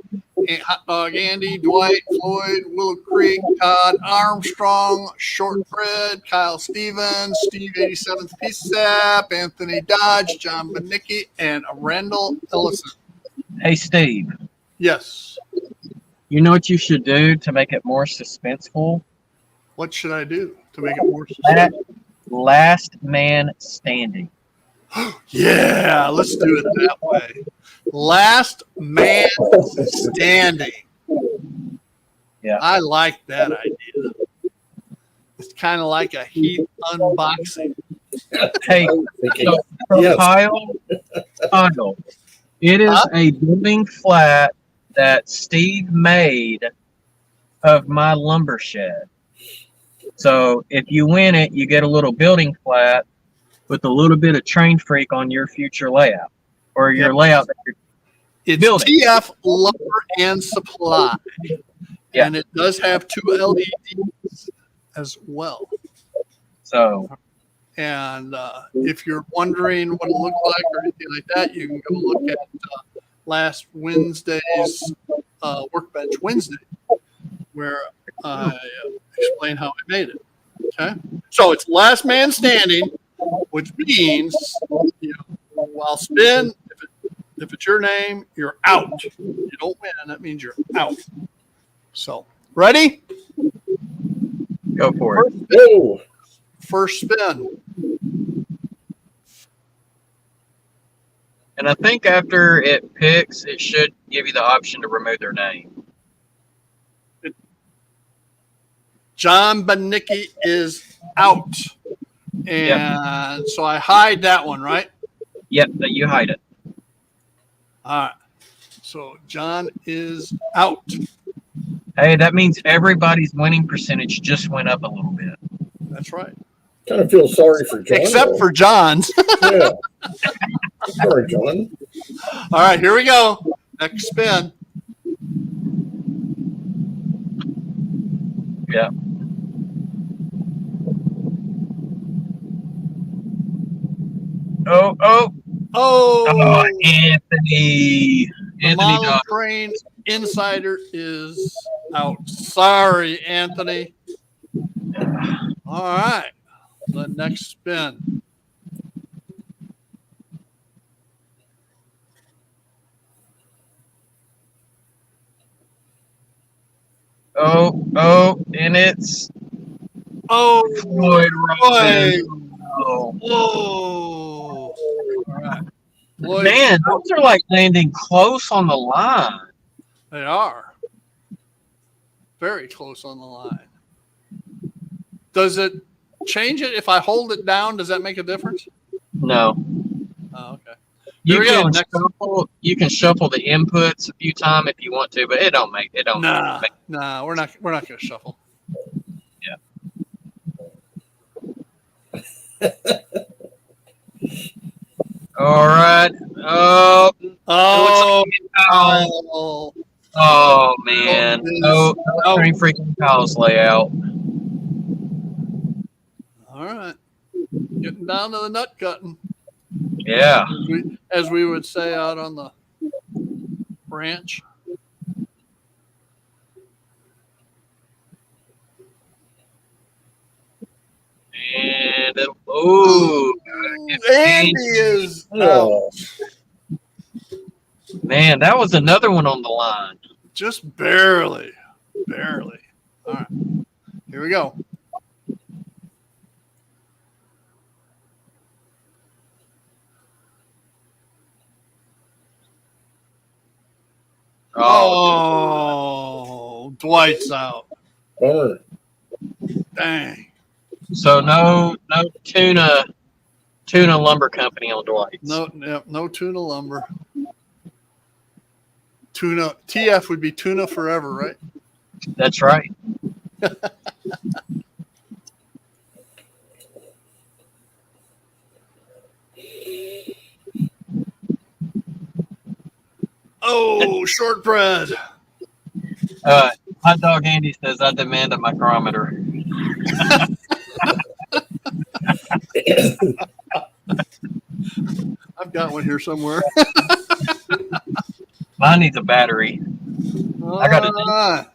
Hot Dog Andy, Dwight, Floyd, Willow Creek, Todd Armstrong, Shortbread, Kyle Stevens, Steve 87th PSAP, Anthony Dodge, John Benicki, and Randall Ellison. Hey, Steve. Yes. You know what you should do to make it more suspenseful? What should I do to make it more successful? Last man standing. Yeah, let's do it that way. Last man standing. Yeah. I like that idea. It's kind of like a Heath unboxing. Hey, so Yes. Kyle, it is a building flat that Steve made of my lumber shed. So if you win it, you get a little building flat with a little bit of Train Freak on your future layout or your layout that you're It's building. TF Lumber and Supply. Yeah. And it does have 2 LEDs as well. So And if you're wondering what it looked like or anything like that, you can go look at last Wednesday's Workbench Wednesday, where I explain how I made it. Okay, so it's last man standing, which means while spin, if it's your name, you're out. You don't win, that means you're out. So ready? go for it. Whoa. First spin. And I think after it picks, it should give you the option to remove their name. John Benicki is out. And so I hide that one, right? Yep, that you hide it. All right. So John is out. Hey, that means everybody's winning percentage just went up a little bit. That's right. Kind of feel sorry for John. Except for John's. Yeah. Sorry, John. All right, here we go. Next spin. Yeah. Oh, Anthony. The Anthony model Dodge. train insider is out. Sorry, Anthony. All right. The next spin. And it's Oh, Floyd boy. Roman. Oh, Whoa. All right. Floyd, man, those are like landing close on the line. they are very close on the line. Does it change it if I hold it down? Does that make a difference? No. Oh, okay. Here You we go. can Next. shuffle the inputs a few times if you want to, but it don't make. Nah, we're not going to shuffle. All right. Oh, Oh, oh man. Oh. Three freaking cows layout. All right. Getting down to the nut cutting, Yeah. as we would say out on the ranch. And Andy is out. Oh, Man, that was another one on the line. Just barely. Barely. All right. Here we go. Oh, Dwight's out. bummer. Dang. So no tuna lumber company on Dwight's. No tuna lumber. Tuna TF would be tuna forever, right? That's right. Oh, shortbread. Hot Dog Andy says I demand a micrometer. I've got one here somewhere. Mine needs a battery. I got it. Right.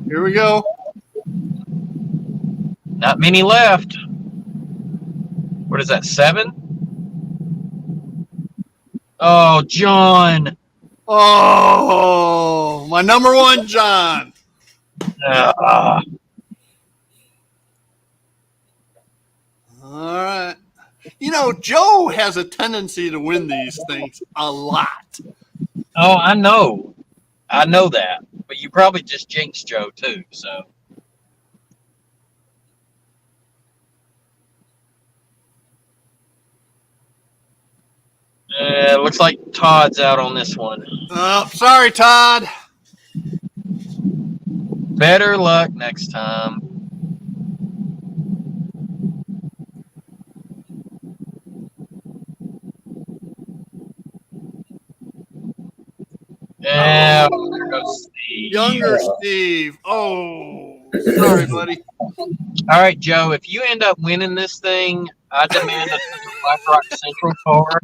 Here we go. Not many left. What is that, 7? Oh, John. Oh, my number one, John. Ah. All right. You know, Joe has a tendency to win these things a lot. Oh, I know that. But you probably just jinxed Joe too, so. Looks like Todd's out on this one. Oh, sorry, Todd. Better luck next time. Yeah, there goes Steve. Younger Steve. Oh, sorry, buddy. All right, Joe, if you end up winning this thing, I demand a Black Rock Central car.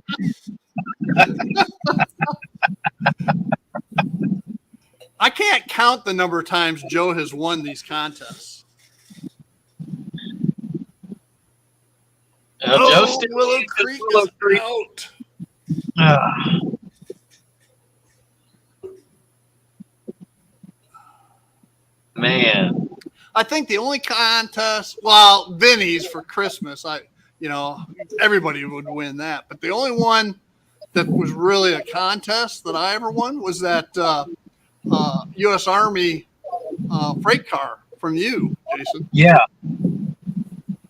I can't count the number of times Joe has won these contests. Joe still Willow leads Creek Willow is Creek. out. Man. I think the only contest, well, Vinny's for Christmas. Everybody would win that, but the only one that was really a contest that I ever won was that U.S. Army freight car from you, Jason. Yeah.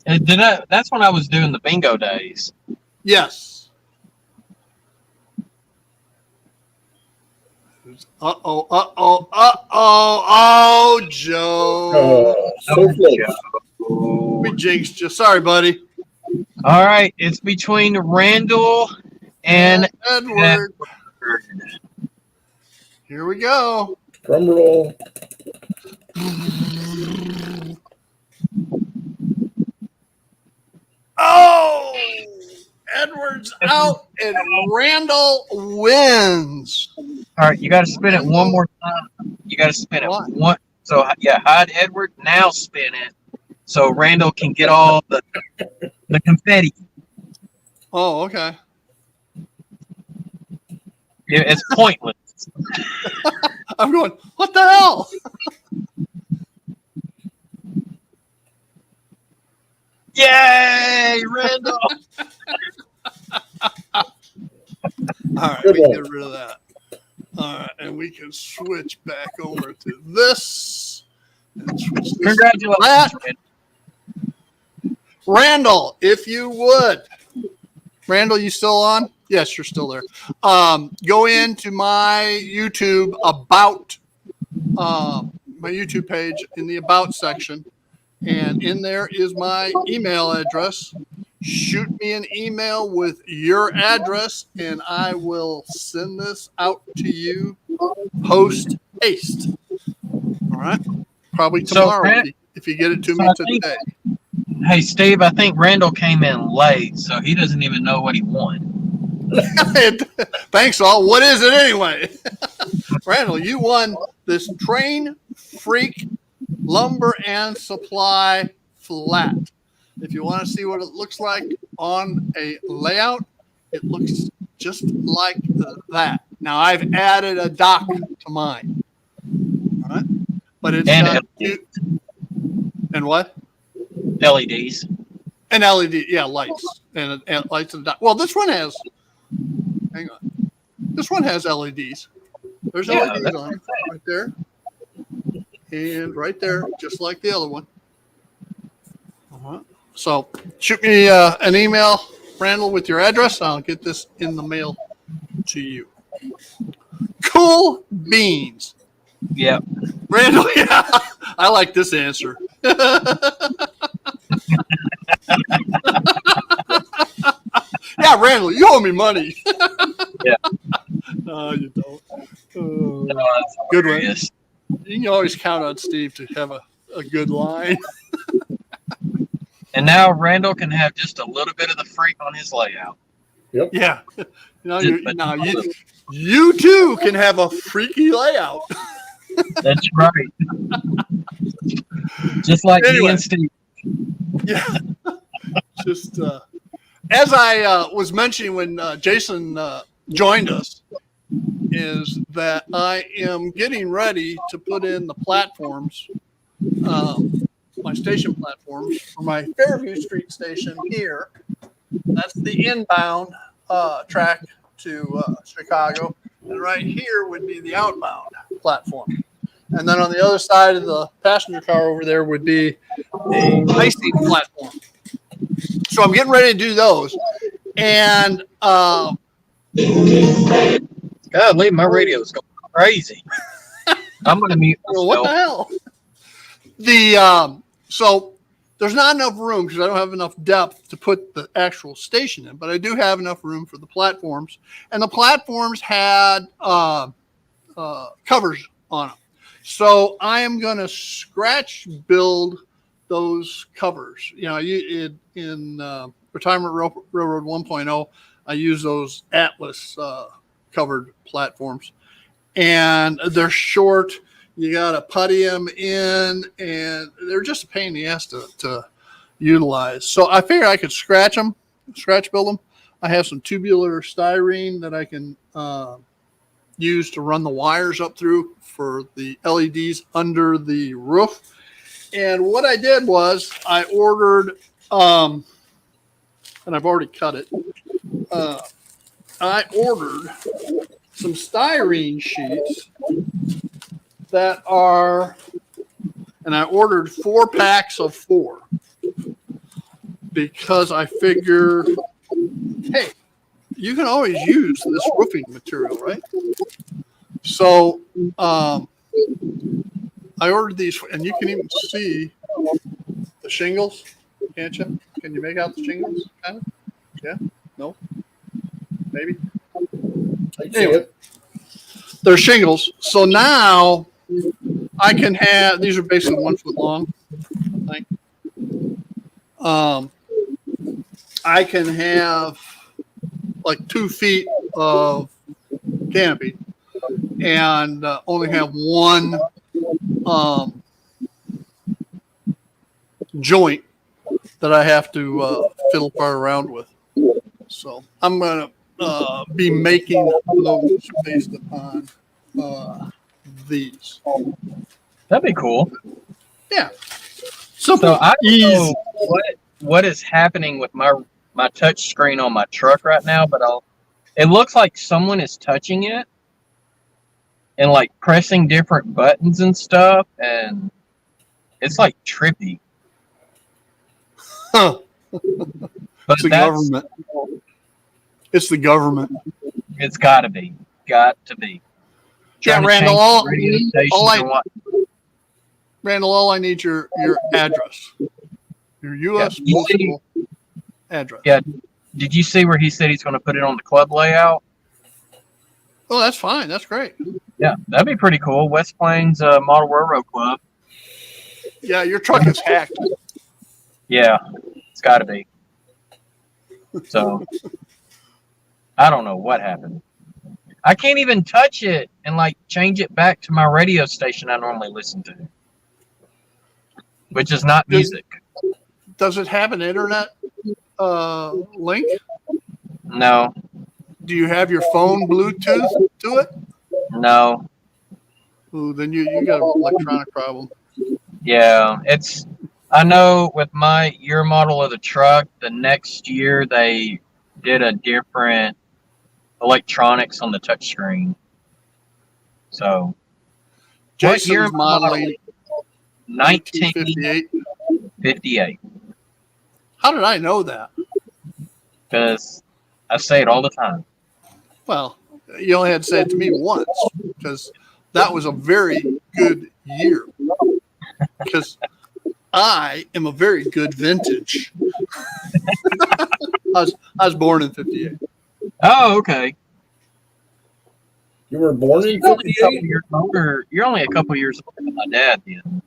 That's when I was doing the bingo days. Yes. Oh, Joe. So close. We jinxed you. Sorry, buddy. All right. It's between Randall and Edward. Here we go. Drum roll. Oh, Edward's out and Randall wins. All right, you got to spin it one more time. You got to spin it one. So yeah, hide Edward. Now spin it so Randall can get all the confetti. Oh, okay. It's pointless. I'm going, what the hell? Yay, Randall! All right, Good we one. get rid of that. All right, and we can switch back over to this. And switch this to Congratulations, that. Randall. Randall, if you would. Randall, you still on? Yes, you're still there. Go into my YouTube my YouTube page in the About section, and in there is my email address. Shoot me an email with your address, and I will send this out to you post haste. All right, probably So, tomorrow if you get it to me I today. Hey, Steve, I think Randall came in late, so he doesn't even know what he won. Thanks, all. What is it anyway? Randall, you won this Train Freak Lumber and Supply flat. If you want to see what it looks like on a layout, it looks just like that. Now, I've added a dock to mine. All right? But it's And got and what? LEDs. And LED, yeah, lights. And lights and dock. Well, this one has, hang on. This one has LEDs. There's Yeah, LEDs that's on it right there. And right there, just like the other one. Uh-huh. So shoot me an email, Randall, with your address. I'll get this in the mail to you. Cool beans. Yep. Randall, yeah, I like this answer. Yeah, Randall, you owe me money. Yeah. No, you don't. No, that's Good one. hilarious. You can always count on Steve to have a good line. And now Randall can have just a little bit of the freak on his layout. Yeah. Now Just- you too can have a freaky layout. That's right. Just like me Anyway. and Steve. Yeah. Just as I was mentioning when Jason joined us, is that I am getting ready to put in the platforms, my station platforms for my Fairview Street station here. That's the inbound track to Chicago. And right here would be the outbound platform. And then on the other side of the passenger car over there would be a icing platform. So I'm getting ready to do those. And God, leave my radio's going crazy. I'm going to mute well, what the myself. hell? So there's not enough room because I don't have enough depth to put the actual station in, but I do have enough room for the platforms. And the platforms had covers on them. So I am going to scratch build those covers. You know, in Retirement Railroad 1.0, I use those Atlas covered platforms, and they're short. You got to putty them in, and they're just a pain in the ass to utilize. So I figured I could scratch build them. I have some tubular styrene that I can use to run the wires up through for the LEDs under the roof. And what I did was I ordered, and I've already cut it. I ordered some styrene sheets that are, and I ordered 4 packs of 4 because I figure, hey, you can always use this roofing material, right? So I ordered these, and you can even see the shingles, can't you? Can you make out the shingles? Kind of? Yeah? No? Maybe? I see Anyway. it. They're shingles. So now I can have, these are basically 1 foot long, I think. I can have like 2 feet of canopy and only have 1 joint that I have to fiddle part around with. So I'm going to be making those based upon these. That'd be cool. Yeah. Simple. So I don't Easy. know what is happening with my touch screen on my truck right now, but it looks like someone is touching it and like pressing different buttons and stuff, and it's like trippy. Huh. But It's the government. It's the government. It's got to be. Yeah, Trying to Randall. change the radio stations and what. Randall, all I need your address, your U.S. Yeah. postal address. Yeah. Did you see where he said he's going to put it on the club layout? Oh, that's fine. That's great. Yeah, that'd be pretty cool. West Plains Model Railroad Club. Yeah, your truck is hacked. Yeah, it's got to be. So, I don't know what happened. I can't even touch it and like change it back to my radio station I normally listen to, which is not music. Does it have an internet link? No, Do you have your phone Bluetooth to it? no. Ooh, then you got an electronic problem. Yeah, I know with my year model of the truck, the next year they did a different electronics on the touchscreen. So, what year Jason's modeling 1958. 1958. How did I know that? Because I say it all the time. Well, you only had to say it to me once because that was a very good year. Because I am a very good vintage. I was born in 58. Oh, okay. You were born in You're only a couple 58? years older. You're only a couple years older than my dad, then.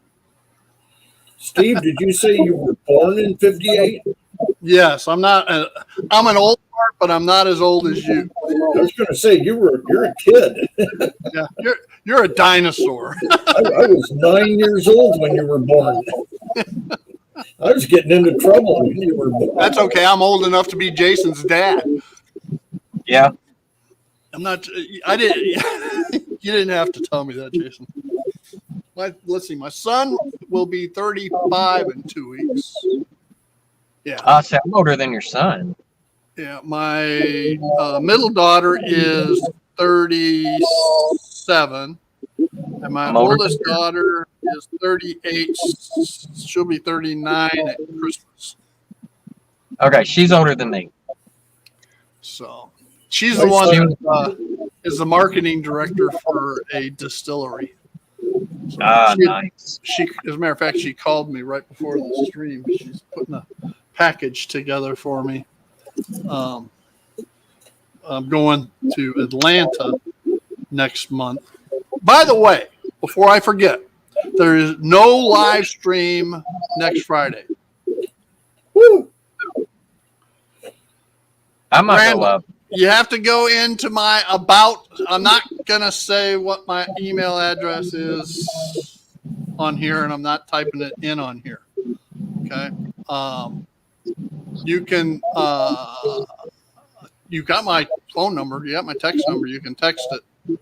Steve, did you say you were born in 58? Yes, I'm not. I'm an old part, but I'm not as old as you. I was going to say you're a kid. Yeah, you're a dinosaur. I was 9 years old when you were born. I was getting into trouble when you were born. That's okay. I'm old enough to be Jason's dad. Yeah. I'm not. I didn't. You didn't have to tell me that, Jason. Let's see. My son will be 35 in 2 weeks. Yeah. I say I'm older than your son. Yeah. My middle daughter is 37, and my I'm older oldest than you. daughter is 38. She'll be 39 at Christmas. Okay, she's older than me. So she's the one that is the marketing director for a distillery. So Nice. she, as a matter of fact, she called me right before the stream. She's putting a package together for me. I'm going to Atlanta next month. By the way, before I forget, there is no live stream next Friday. Woo. I might go Randall, up. you have to go into my about. I'm not going to say what my email address is on here, and I'm not typing it in on here. Okay. You can, you got my phone number. You got my text number. You can text it.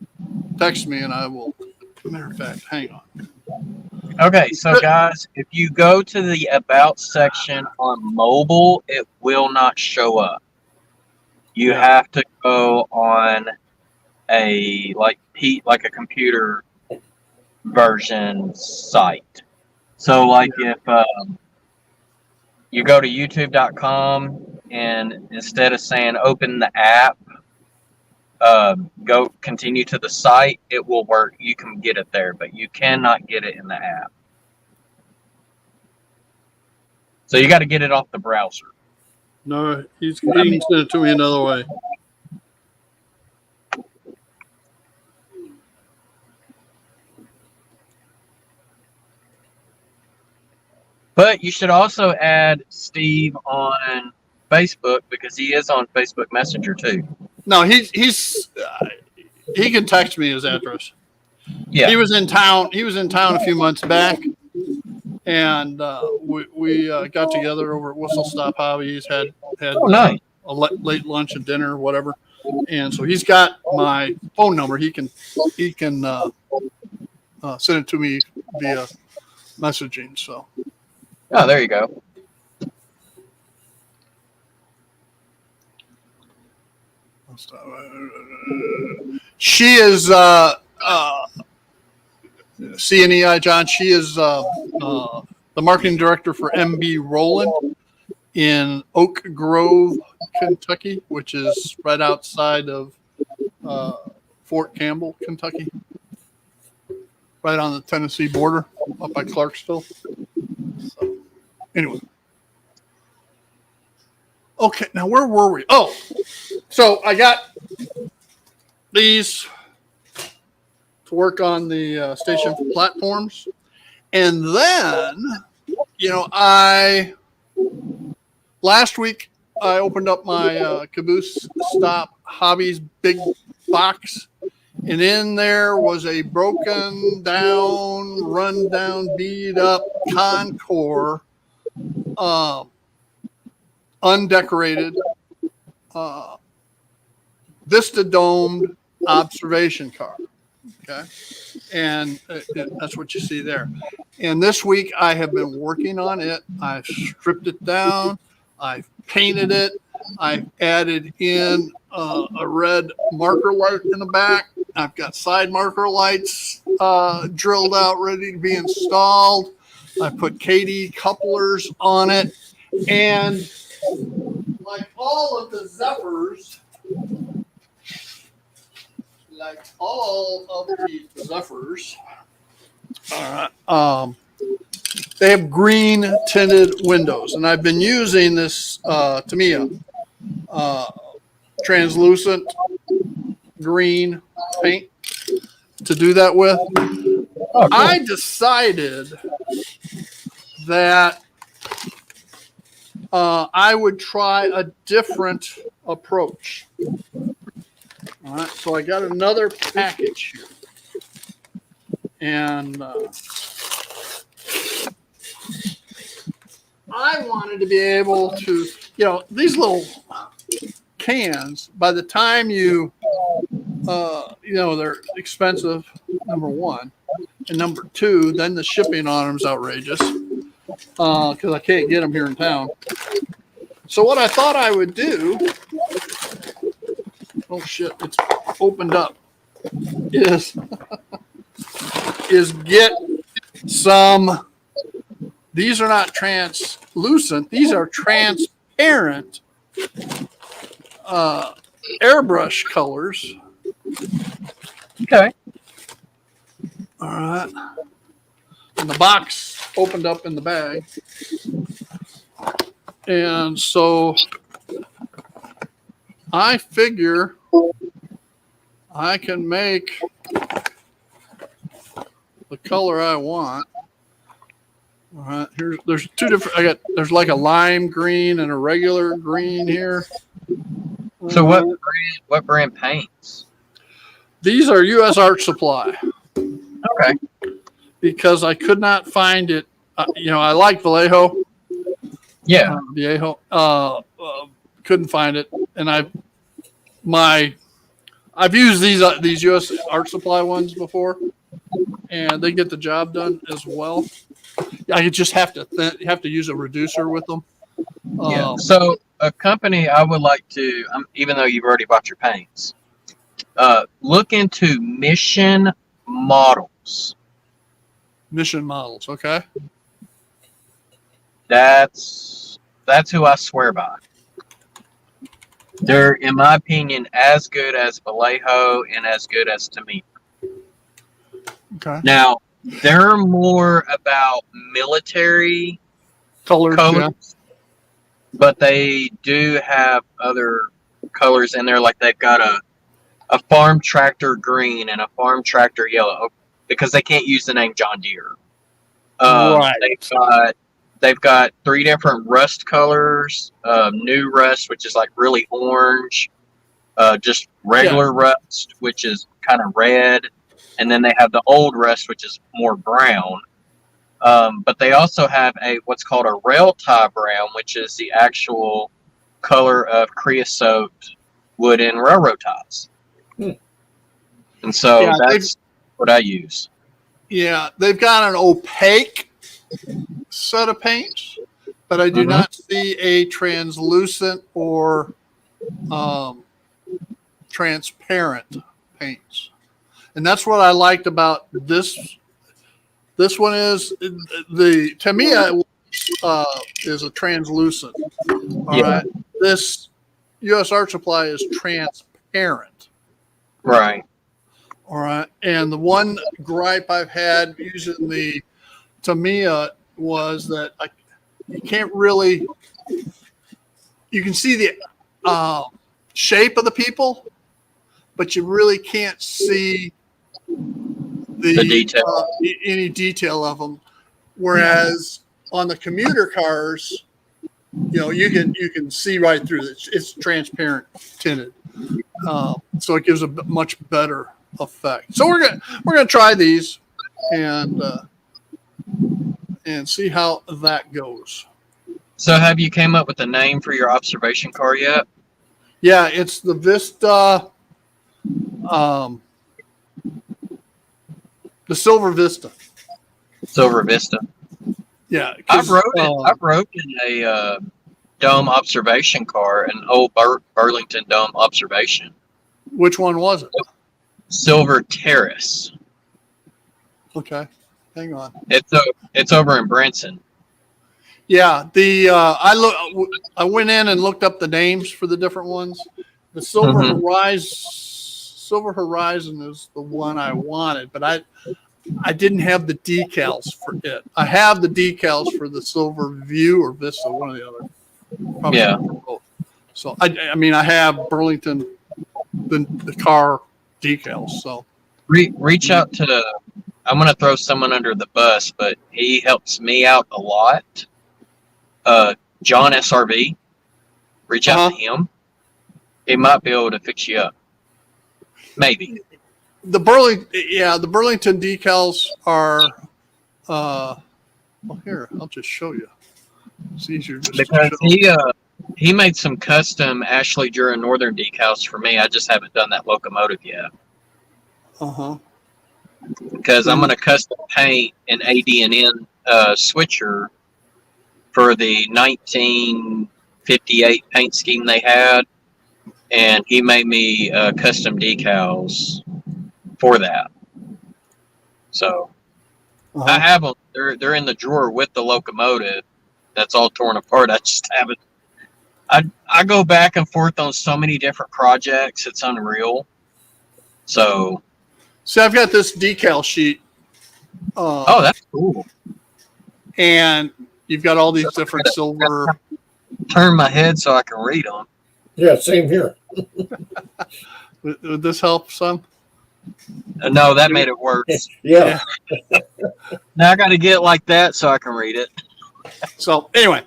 Text me, and I will. Matter of fact, hang on. Okay, so guys, if you go to the About section on mobile, it will not show up. You have to go on a like a computer version site. So like if you go to youtube.com and instead of saying open the app, go continue to the site, it will work. You can get it there, but you cannot get it in the app. So you got to get it off the browser. No, he can send it to me another way. But you should also add Steve on Facebook because he is on Facebook Messenger too. No, he can text me his address. Yeah. He was in town. He was in town a few months back, and we got together over at Whistle Stop Hobbies. Had Nice. a late lunch and dinner, or whatever. And so he's got my phone number. He can send it to me via messaging. So Oh, there you go. She is CNEI John. She is the marketing director for MB Roland in Oak Grove, Kentucky, which is right outside of Fort Campbell, Kentucky, right on the Tennessee border, up by Clarksville. So, anyway. Okay, now where were we? Oh, so I got these to work on the station platforms. And then, last week I opened up my Caboose Stop Hobbies big box. And in there was a broken down, run down, beat up Concours, undecorated, Vista domed observation car. Okay. And that's what you see there. And this week I have been working on it. I've stripped it down. I've painted it. I've added in a red marker light in the back. I've got side marker lights drilled out, ready to be installed. I put KD couplers on it. And like all of the Zephyrs, they have green tinted windows, and I've been using this Tamiya translucent green paint to do that with. Oh, cool. I decided that I would try a different approach. All right, so I got another package here. And I wanted to be able to, these little cans, by the time they're expensive, number one. And number two, then the shipping on them is outrageous because I can't get them here in town. So what I thought I would do, oh shit, it's opened up, is get some, these are not translucent, these are transparent airbrush colors. Okay. All right. And the box opened up in the bag. And so I figure I can make the color I want. All right, there's two different, there's like a lime green and a regular green here. So what brand paints? These are U.S. Art Supply. Okay. Because I could not find it. I like Vallejo. Yeah. Vallejo. Couldn't find it, and I've used these U.S. Art Supply ones before, and they get the job done as well. I just have to use a reducer with them. Yeah. So a company I would like to, even though you've already bought your paints, look into Mission Models. Mission Models, okay. That's who I swear by. They're, in my opinion, as good as Vallejo and as good as Tamiya. Okay. Now, they're more about military Colors, yeah. but they do have other colors in there. Like they've got a farm tractor green and a farm tractor yellow because they can't use the name John Deere. Right. They've got 3 different rust colors. New rust, which is like really orange. Just regular rust, which is kind of red. And then they have the old rust, which is more brown. But they also have what's called a rail tie brown, which is the actual color of creosote wood and railroad ties. And so that's what I use. Yeah, they've got an opaque set of paints, but I do not see a translucent or transparent paints. And that's what I liked about this. This one is the Tamiya is a translucent. All right. This U.S. Art Supply is transparent. Right. All right. And the one gripe I've had using the Tamiya was that you can't really, you can see the shape of the people, but you really can't see the detail. Any detail of them. Whereas on the commuter cars, you can see right through it. It's transparent tinted, so it gives a much better effect. So we're gonna try these and see how that goes. So have you came up with a name for your observation car yet? Yeah, it's the Vista, the Silver Vista. Silver Vista. Yeah, I've rode in a dome observation car, an old Burlington Dome observation. Which one was it? Silver Terrace. Okay, hang on. It's over in Branson. Yeah, I went in and looked up the names for the different ones. The Silver Horizon is the one I wanted, but I didn't have the decals for it. I have the decals for the Silver View or Vista, one or the other. Probably both. So I mean, I have Burlington the car decals. So Reach out to. I'm going to throw someone under the bus, but he helps me out a lot. John SRV. Reach out to him. He might be able to fix you up. Maybe. The Burlington decals are. Well, here I'll just show you. It's easier just because to show. He made some custom Ashley Jura Northern decals for me. I just haven't done that locomotive yet. Because I'm going to custom paint an AD&N switcher for the 1958 paint scheme they had, and he made me custom decals for that. So I have them. They're in the drawer with the locomotive. That's all torn apart. I just haven't. I go back and forth on so many different projects. It's unreal. So. See, I've got this decal sheet. Oh, that's cool. And you've got all these different silver. Turn my head so I can read them. Yeah, same here. Would this help some? No, that made it worse. Yeah. Now I got to get like that so I can read it. So anyway,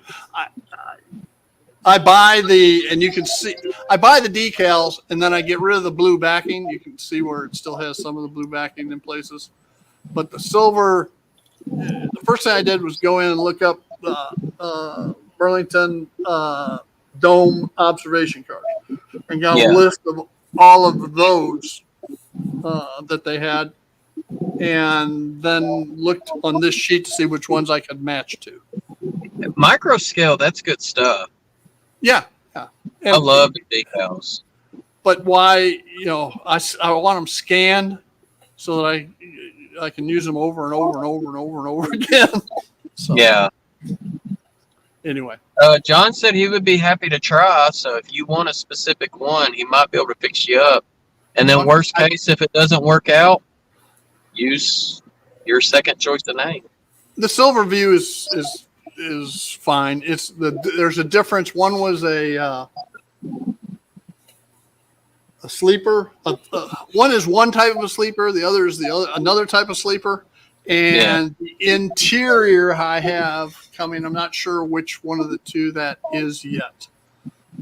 I buy and you can see, I buy the decals and then I get rid of the blue backing. You can see where it still has some of the blue backing in places. But the silver, the first thing I did was go in and look up Burlington Dome observation cards and got a list of all of those that they had, and then looked on this sheet to see which ones I could match to. Micro scale, that's good stuff. Yeah. I love the decals. But why, I want them scanned so that I can use them over and over and over and over and over again. So, yeah. Anyway. John said he would be happy to try. So if you want a specific one, he might be able to fix you up. And then worst case, if it doesn't work out, use your second choice of name. The Silver View is fine. There's a difference. One was a sleeper. One is one type of a sleeper. The other is another type of sleeper. And the interior I have coming. I'm not sure which one of the two that is yet.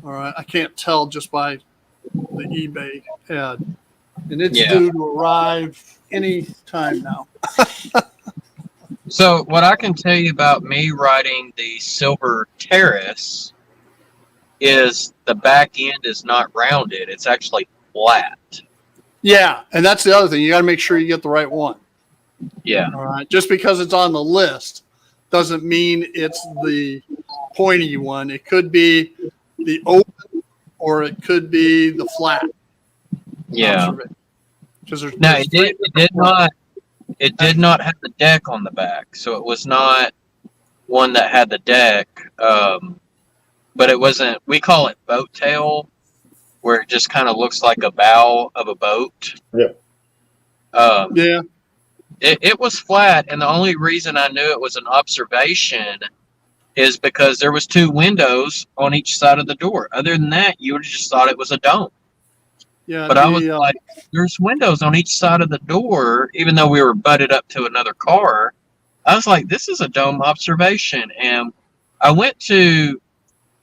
All right, I can't tell just by the eBay ad, and it's due to arrive any time now. So what I can tell you about me riding the Silver Terrace is the back end is not rounded. It's actually flat. Yeah, and that's the other thing. You got to make sure you get the right one. Yeah. All right. Just because it's on the list doesn't mean it's the pointy one. It could be the open or it could be the flat. Yeah. Because No, it did not have the deck on the back, so it was not one that had the deck. But it wasn't. We call it boat tail, where it just kind of looks like a bow of a boat. Yeah. Yeah. It was flat, and the only reason I knew it was an observation is because there was 2 windows on each side of the door. Other than that, you would have just thought it was a dome. Yeah. But I was like, there's windows on each side of the door, even though we were butted up to another car. I was like, this is a dome observation. And I went to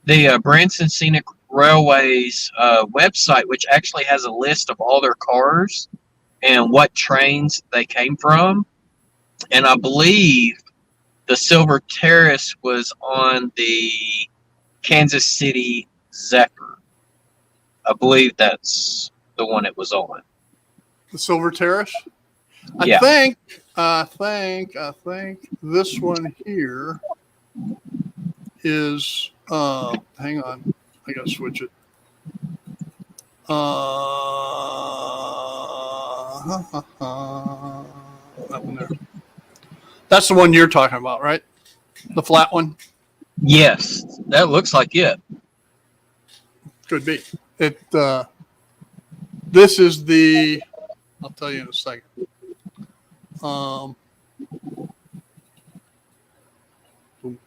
the Branson Scenic Railways website, which actually has a list of all their cars and what trains they came from. And I believe the Silver Terrace was on the Kansas City Zephyr. I believe that's the one it was on. The Silver Terrace. Yeah. I think this one here is. Hang on, I gotta switch it. That one there. That's the one you're talking about, right? The flat one. Yes, that looks like it. Could be. It. This is the. I'll tell you in a second. Boom,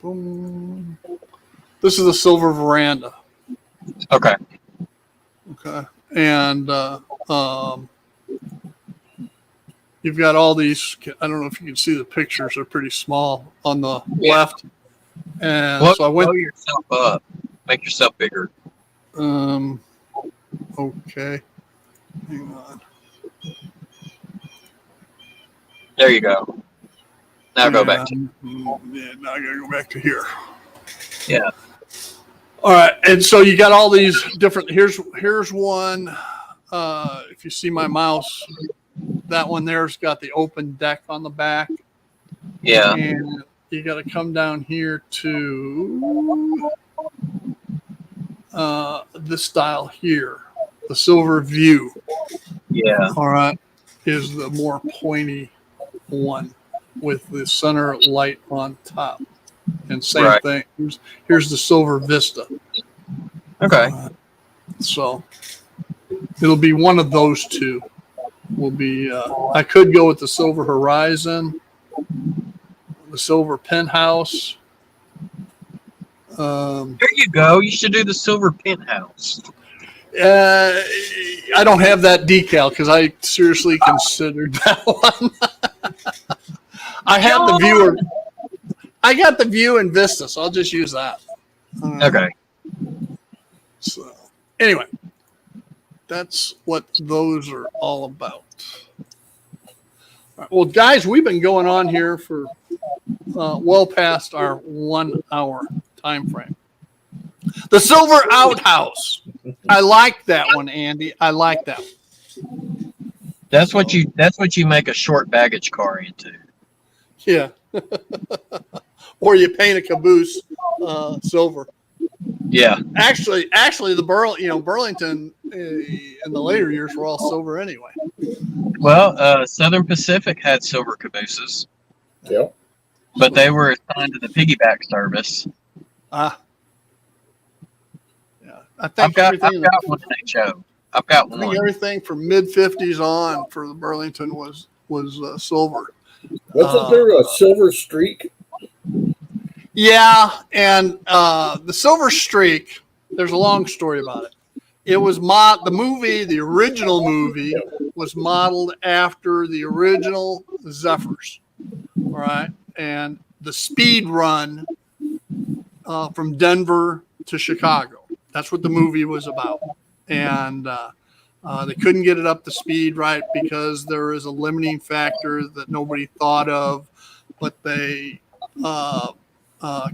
boom. This is the silver veranda. Okay. Okay. And you've got all these. I don't know if you can see the pictures. They're pretty small on the left. And so I went. Blow yourself up. Make yourself bigger. Okay. Hang on. There you go. Now go back. Yeah, now I gotta go back to here. Yeah. All right, and so you got all these different. Here's one. If you see my mouse, that one there's got the open deck on the back. Yeah. And you got to come down here to this style here, the Silver View. Yeah. All right, is the more pointy one with the center light on top. And same thing. Here's the Silver Vista. Okay. So it'll be one of those two. Will be. I could go with the Silver Horizon, the Silver Penthouse. There you go. You should do the Silver Penthouse. I don't have that decal because I seriously considered that one. I have the viewer. I got the View and Vista, so I'll just use that. Okay. So anyway, that's what those are all about. All right, well, guys, we've been going on here for well past our 1 hour time frame. The Silver Outhouse. I like that one, Andy. I like that one. That's what you make a short baggage car into. Yeah. Or you paint a caboose silver. Yeah. Actually, the Burlington in the later years were all silver anyway. Well, Southern Pacific had silver cabooses. Yep. But they were assigned to the piggyback service. Yeah. I I've think got everything. one in HO. I've got I think one. everything from mid 50s on for the Burlington was silver. Wasn't there a Silver Streak? Yeah, and the Silver Streak. There's a long story about it. It was the original movie was modeled after the original Zephyrs. All right, and the speed run from Denver to Chicago. That's what the movie was about, and they couldn't get it up to speed right because there is a limiting factor that nobody thought of, but they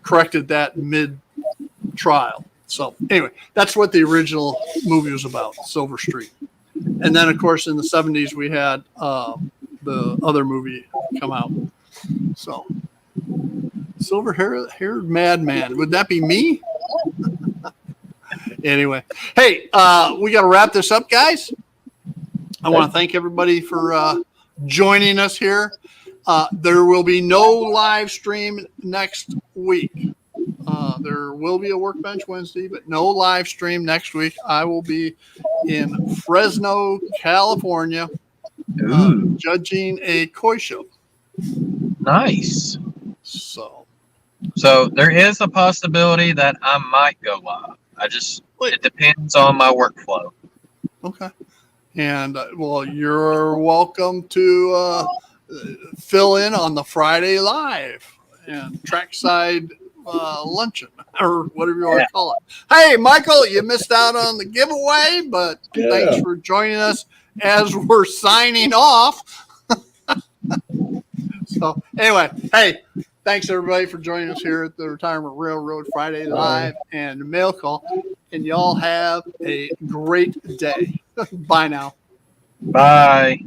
corrected that mid-trial. So anyway, that's what the original movie was about, Silver Streak. And then, of course, in the 70s, we had the other movie come out. So silver-haired madman. Would that be me? Anyway. Hey, we got to wrap this up, guys. I want to thank everybody for joining us here. There will be no live stream next week. There will be a Workbench Wednesday, but no live stream next week. I will be in Fresno, California, judging a koi show. Nice. So there is a possibility that I might go live. It depends on my workflow. okay. And well, you're welcome to fill in on the Friday live and trackside luncheon or whatever you want to call it. Hey, Michael, you missed out on the giveaway, but thanks for joining us as we're signing off. So anyway, hey, thanks everybody for joining us here at the Retirement Railroad Friday Live and Mail Call. And y'all have a great day. Bye now. Bye.